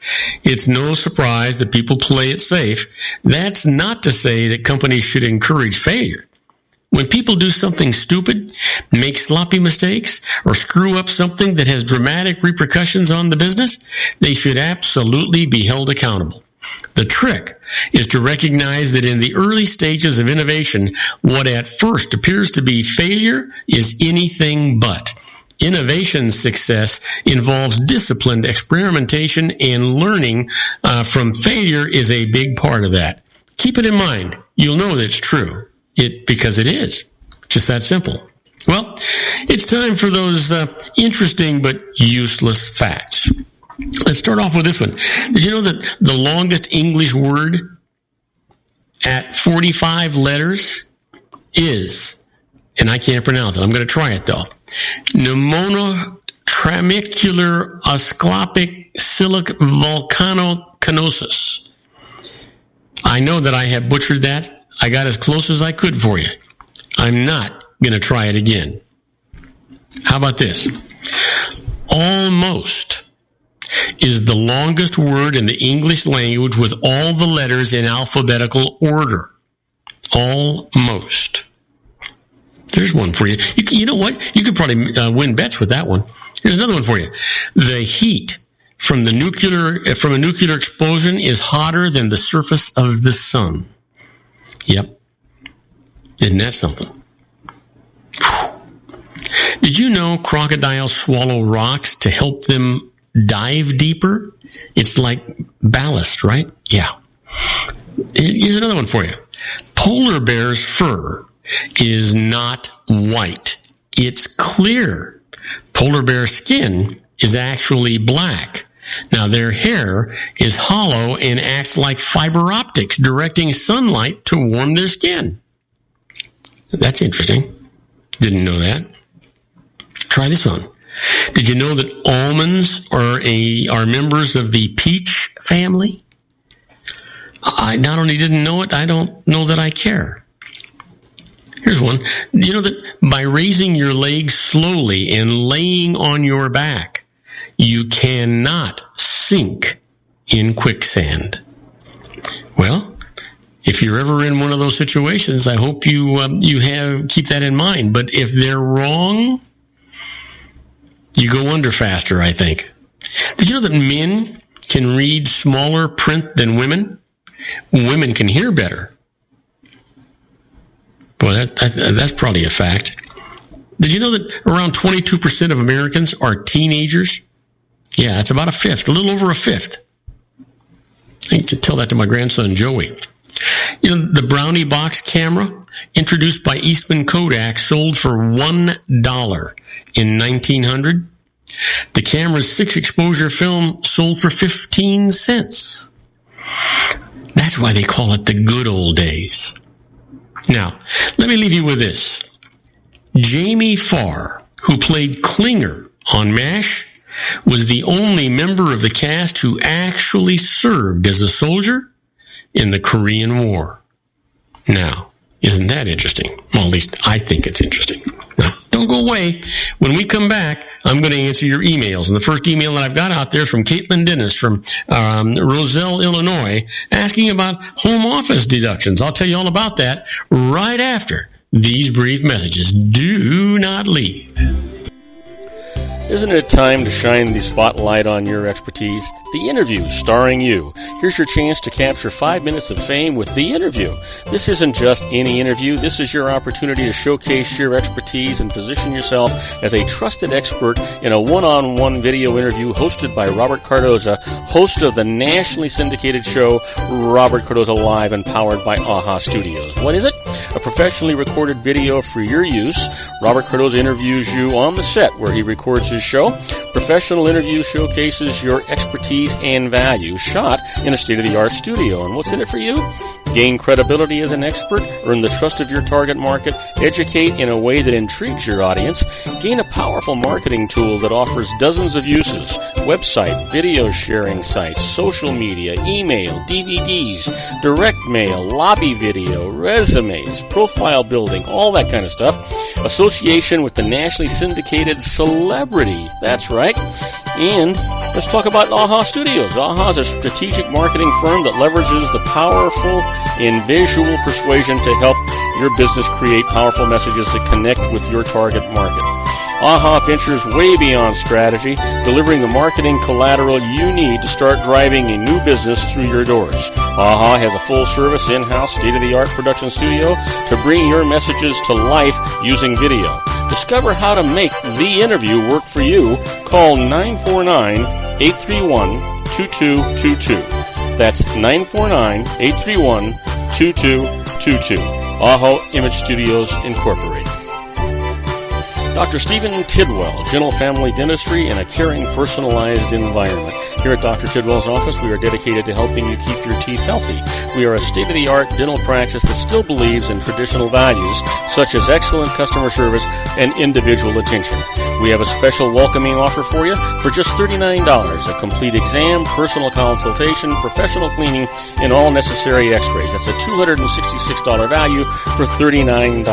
Speaker 2: It's no surprise that people play it safe. That's not to say that companies should encourage failure. When people do something stupid, make sloppy mistakes, or screw up something that has dramatic repercussions on the business, they should absolutely be held accountable. The trick is to recognize that in the early stages of innovation, what at first appears to be failure is anything but. Innovation success involves disciplined experimentation, and learning from failure is a big part of that. Keep it in mind. You'll know that it's true. Because it is. Just that simple. Well, it's time for those interesting but useless facts. Let's start off with this one. Did you know that the longest English word at 45 letters is, and I can't pronounce it, I'm going to try it though, pneumotramicular osclopic silic volcanocanosis. I know that I have butchered that. I got as close as I could for you. I'm not going to try it again. How about this? Almost is the longest word in the English language with all the letters in alphabetical order. Almost. There's one for you. You know what? You could probably win bets with that one. Here's another one for you. The heat from a nuclear explosion is hotter than the surface of the sun. Yep. Isn't that something? Whew. Did you know crocodiles swallow rocks to help them dive deeper? It's like ballast, right? Yeah. Here's another one for you. Polar bear's fur is not white. It's clear. Polar bear skin is actually black. Now, their hair is hollow and acts like fiber optics, directing sunlight to warm their skin. That's interesting. Didn't know that. Try this one. Did you know that almonds are members of the peach family? I not only didn't know it, I don't know that I care. Here's one. Do you know that by raising your legs slowly and laying on your back, you cannot sink in quicksand? Well, if you're ever in one of those situations, I hope you keep that in mind. But if they're wrong, you go under faster, I think. Did you know that men can read smaller print than women? Women can hear better. Well, that's probably a fact. Did you know that around 22% of Americans are teenagers? Yeah, it's about a fifth, a little over a fifth. I can tell that to my grandson, Joey. You know, the Brownie box camera, introduced by Eastman Kodak, sold for $1 in 1900. The camera's 6-exposure film sold for 15 cents. That's why they call it the good old days. Now, let me leave you with this. Jamie Farr, who played Klinger on MASH, was the only member of the cast who actually served as a soldier in the Korean War. Now, isn't that interesting? Well, at least I think it's interesting. Now, don't go away. When we come back, I'm going to answer your emails. And the first email that I've got out there is from Caitlin Dennis from Roselle, Illinois, asking about home office deductions. I'll tell you all about that right after these brief messages. Do not leave.
Speaker 1: Isn't it time to shine the spotlight on your expertise? The Interview, starring you. Here's your chance to capture 5 minutes of fame with The Interview. This isn't just any interview. This is your opportunity to showcase your expertise and position yourself as a trusted expert in a one-on-one video interview hosted by Robert Cardoza, host of the nationally syndicated show Robert Cardoza Live and powered by AHA Studios. What is it? A professionally recorded video for your use. Robert Cardoza interviews you on the set where he records his show. Professional interview showcases your expertise and value, shot in a state-of-the-art studio. And what's in it for you? Gain credibility as an expert, earn the trust of your target market, educate in a way that intrigues your audience, gain a powerful marketing tool that offers dozens of uses, website, video sharing sites, social media, email, DVDs, direct mail, lobby video, resumes, profile building, all that kind of stuff. Association with the nationally syndicated celebrity. That's right. And let's talk about AHA Studios. AHA is a strategic marketing firm that leverages the powerful and visual persuasion to help your business create powerful messages that connect with your target market. AHA ventures way beyond strategy, delivering the marketing collateral you need to start driving a new business through your doors. AHA has a full-service, in-house, state-of-the-art production studio to bring your messages to life using video. Discover how to make the interview work for you. Call 949-831-2222. That's 949-831-2222. AHA Image Studios Incorporated. Dr. Stephen Tidwell, Gentle Family Dentistry in a caring, personalized environment. Here at Dr. Tidwell's office, we are dedicated to helping you keep your teeth healthy. We are a state-of-the-art dental practice that still believes in traditional values, such as excellent customer service and individual attention. We have a special welcoming offer for you for just $39, a complete exam, personal consultation, professional cleaning, and all necessary x-rays. That's a $266 value for $39.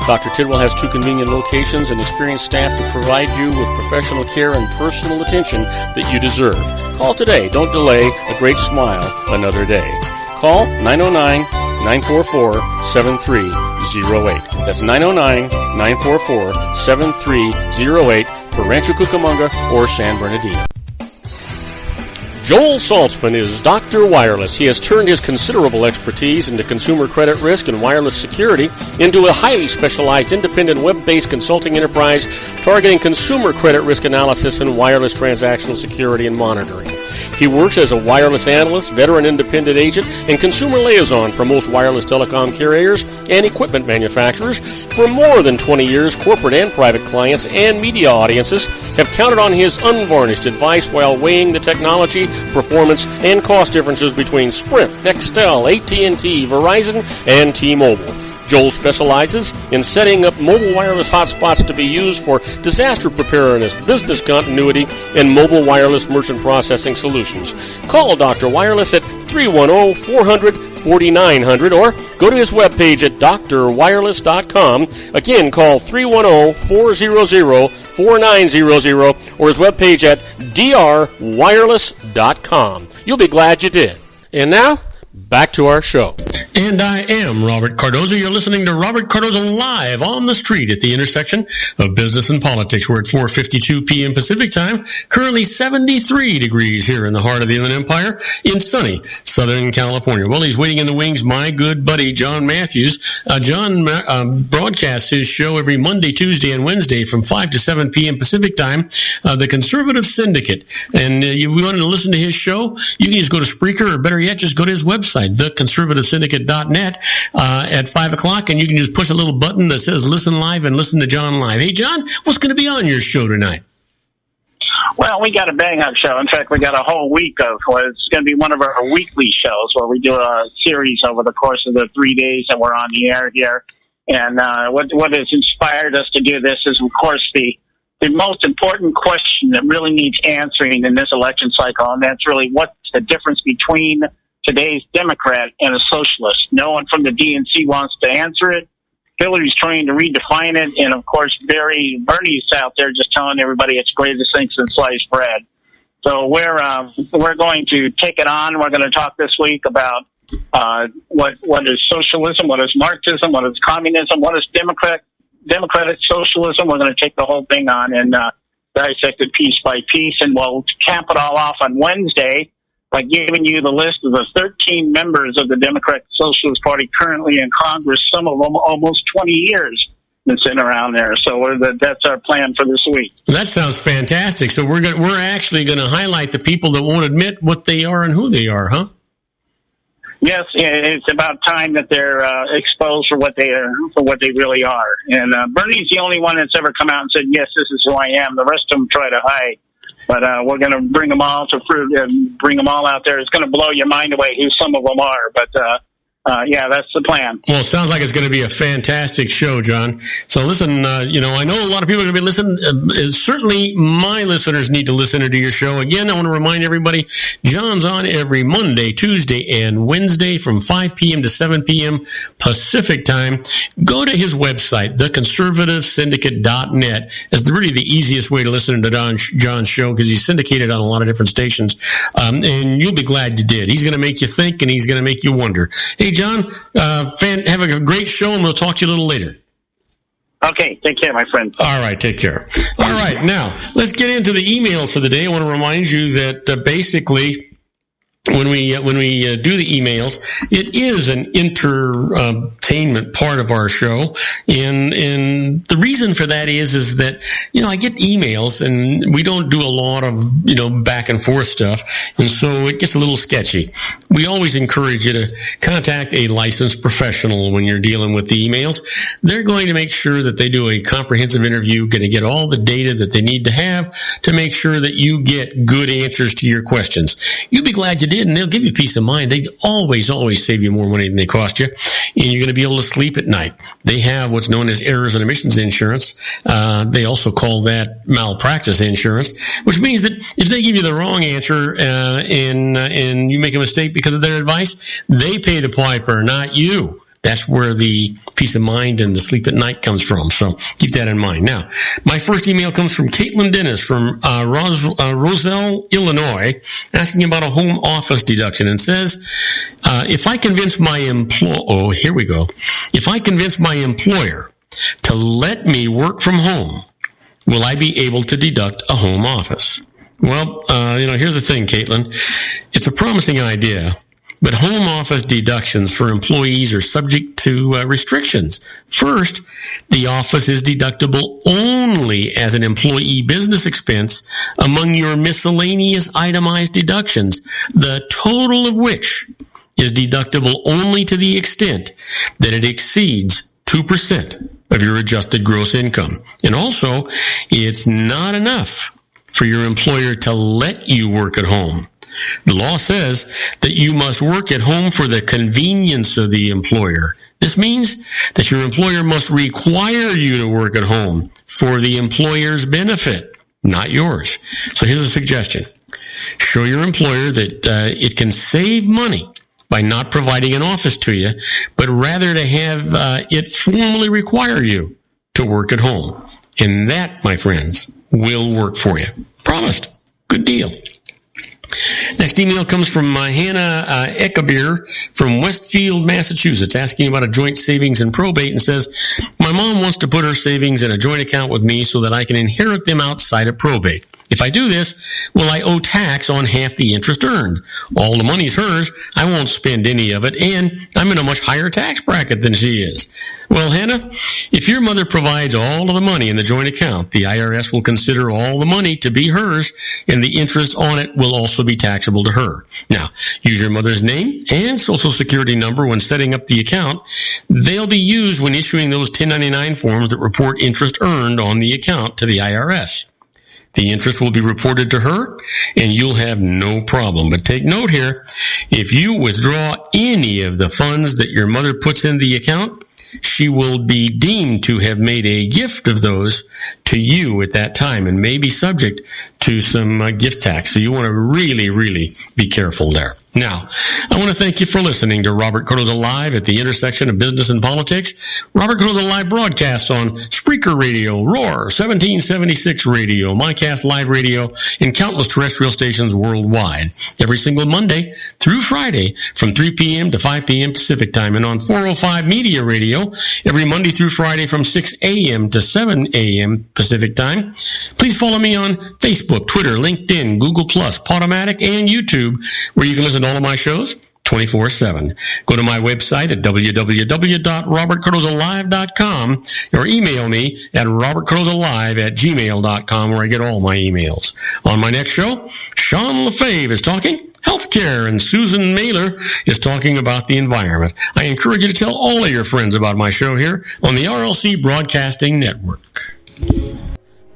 Speaker 1: Dr. Tidwell has 2 convenient locations and experienced staff to provide you with professional care and personal attention that you deserve. Call today. Don't delay. A great smile another day. Call 909-944-7308. That's 909-944-7308 for Rancho Cucamonga or San Bernardino. Joel Saltzman is Dr. Wireless. He has turned his considerable expertise into consumer credit risk and wireless security into a highly specialized independent web-based consulting enterprise targeting consumer credit risk analysis and wireless transactional security and monitoring. He works as a wireless analyst, veteran independent agent, and consumer liaison for most wireless telecom carriers and equipment manufacturers. For more than 20 years, corporate and private clients and media audiences have counted on his unvarnished advice while weighing the technology, performance, and cost differences between Sprint, Nextel, AT&T, Verizon, and T-Mobile. Joel specializes in setting up mobile wireless hotspots to be used for disaster preparedness, business continuity, and mobile wireless merchant processing solutions. Call Dr. Wireless at 310-400-4900 or go to his webpage at drwireless.com. Again, call 310-400-4900 or his webpage at drwireless.com. You'll be glad you did. And now, back to our show.
Speaker 2: And I am Robert Cardoza. You're listening to Robert Cardoza live on the street at the intersection of business and politics. We're at 4:52 p.m. Pacific time. Currently 73 degrees here in the heart of the Inland Empire in sunny Southern California. Well, he's waiting in the wings, my good buddy John Matthews. John broadcasts his show every Monday, Tuesday, and Wednesday from 5 to 7 p.m. Pacific time, the Conservative Syndicate. And if you want to listen to his show, you can just go to Spreaker, or better yet, just go to his website, theconservativesyndicate.net at 5 o'clock, and you can just push a little button that says listen live and listen to John live. Hey, John, what's going to be on your show tonight?
Speaker 5: Well, we got a bang-up show. In fact, we got a whole week of it's going to be one of our weekly shows where we do a series over the course of the 3 days that we're on the air here. And what has inspired us to do this is, of course, the most important question that really needs answering in this election cycle, and that's really what's the difference between today's Democrat and a socialist. No one from the DNC wants to answer it. Hillary's trying to redefine it, and of course Bernie's out there just telling everybody it's greatest thing since sliced bread. So we're going to take it on. We're going to talk this week about what is socialism, what is Marxism, what is communism, what is democratic socialism. We're going to take the whole thing on and dissect it piece by piece, and we'll cap it all off on Wednesday by giving you the list of the 13 members of the Democratic Socialist Party currently in Congress, some of them almost 20 years been sitting around there. So that's our plan for this week.
Speaker 2: That sounds fantastic. So we're actually going to highlight the people that won't admit what they are and who they are, huh?
Speaker 5: Yes, it's about time that they're exposed for what they are, for what they really are. And Bernie's the only one that's ever come out and said, yes, this is who I am. The rest of them try to hide. But we're going to bring them all to fruit and bring them all out there. It's going to blow your mind away who some of them are. But
Speaker 7: Yeah, that's the plan.
Speaker 2: Well, it sounds like it's going to be a fantastic show, John. So listen, I know a lot of people are going to be listening. Certainly my listeners need to listen to your show. Again, I want to remind everybody, John's on every Monday, Tuesday, and Wednesday from 5 p.m. to 7 p.m. Pacific time. Go to his website, theconservativesyndicate.net. It's really the easiest way to listen to John's show because he's syndicated on a lot of different stations. And you'll be glad you did. He's going to make you think and he's going to make you wonder. Hey, John, have a great show, and we'll talk to you a little later.
Speaker 7: Okay, take care, my friend.
Speaker 2: All right, take care. All right, now, let's get into the emails for the day. I want to remind you that basically, when we do the emails, it is an entertainment part of our show, and the reason for that is that I get emails and we don't do a lot of back and forth stuff, and so it gets a little sketchy. We always encourage you to contact a licensed professional when you're dealing with the emails. They're going to make sure that they do a comprehensive interview, going to get all the data that they need to have to make sure that you get good answers to your questions. You'll be glad you did, and they'll give you peace of mind. They always save you more money than they cost you, and you're going to be able to sleep at night. They have what's known as errors and omissions insurance. They also call that malpractice insurance, which means that if they give you the wrong answer and you make a mistake because of their advice, they pay the piper, not you. That's where the peace of mind and the sleep at night comes from. So keep that in mind. Now, my first email comes from Caitlin Dennis from Roselle, Illinois, asking about a home office deduction, and says, if I convince my employer to let me work from home, will I be able to deduct a home office? Well, here's the thing, Caitlin. It's a promising idea. But home office deductions for employees are subject to restrictions. First, the office is deductible only as an employee business expense among your miscellaneous itemized deductions, the total of which is deductible only to the extent that it exceeds 2% of your adjusted gross income. And also, it's not enough for your employer to let you work at home. The law says that you must work at home for the convenience of the employer. This means that your employer must require you to work at home for the employer's benefit, not yours. So here's a suggestion. Show your employer that it can save money by not providing an office to you, but rather to have it formally require you to work at home. And that, my friends, will work for you. Promised. Good deal. Next email comes from Hannah Eckebeer from Westfield, Massachusetts, asking about a joint savings and probate, and says, my mom wants to put her savings in a joint account with me so that I can inherit them outside of probate. If I do this, will I owe tax on half the interest earned? All the money's hers. I won't spend any of it, and I'm in a much higher tax bracket than she is. Well, Hannah, if your mother provides all of the money in the joint account, the IRS will consider all the money to be hers, and the interest on it will also be taxable to her. Now, use your mother's name and social security number when setting up the account. They'll be used when issuing those 1099 forms that report interest earned on the account to the IRS. The interest will be reported to her, and you'll have no problem. But take note here, if you withdraw any of the funds that your mother puts in the account, she will be deemed to have made a gift of those to you at that time and may be subject to some gift tax. So you want to really, really be careful there. Now, I want to thank you for listening to Robert Cardoza Live at the intersection of business and politics. Robert Cardoza Live broadcasts on Spreaker Radio, Roar, 1776 Radio, MyCast Live Radio, and countless terrestrial stations worldwide. Every single Monday through Friday from 3 p.m. to 5 p.m. Pacific Time, and on 405 Media Radio every Monday through Friday from 6 a.m. to 7 a.m. Pacific Time. Please follow me on Facebook, Twitter, LinkedIn, Google+, Podomatic, and YouTube, where you can listen to all of my shows 24/7. Go to my website at www.robertcardozalive.com or email me at robertcardozalive@gmail.com, where I get all my emails. On my next show, Sean Lefebvre is talking healthcare, and Susan Mailer is talking about the environment. I encourage you to tell all of your friends about my show here on the RLC Broadcasting Network.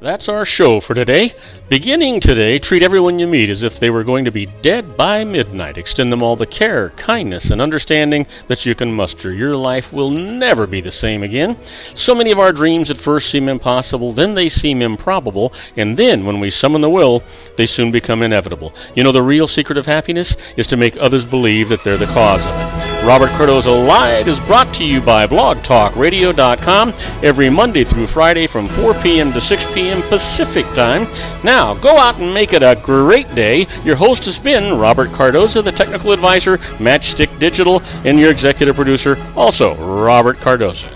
Speaker 1: That's our show for today. Beginning today, treat everyone you meet as if they were going to be dead by midnight. Extend them all the care, kindness, and understanding that you can muster. Your life will never be the same again. So many of our dreams at first seem impossible, then they seem improbable, and then when we summon the will, they soon become inevitable. You know, the real secret of happiness is to make others believe that they're the cause of it. Robert Cardoza Live is brought to you by blogtalkradio.com every Monday through Friday from 4 p.m. to 6 p.m. Pacific Time. Now, go out and make it a great day. Your host has been Robert Cardoza, the technical advisor, Matchstick Digital, and your executive producer, also Robert Cardoza.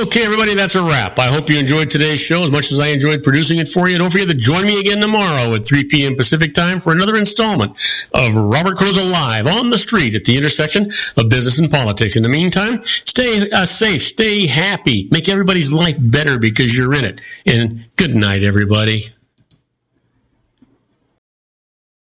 Speaker 2: Okay, everybody, that's a wrap. I hope you enjoyed today's show as much as I enjoyed producing it for you. Don't forget to join me again tomorrow at 3 p.m. Pacific Time for another installment of Robert Cardoza Live on the street at the intersection of business and politics. In the meantime, stay safe, stay happy, make everybody's life better because you're in it. And good night, everybody.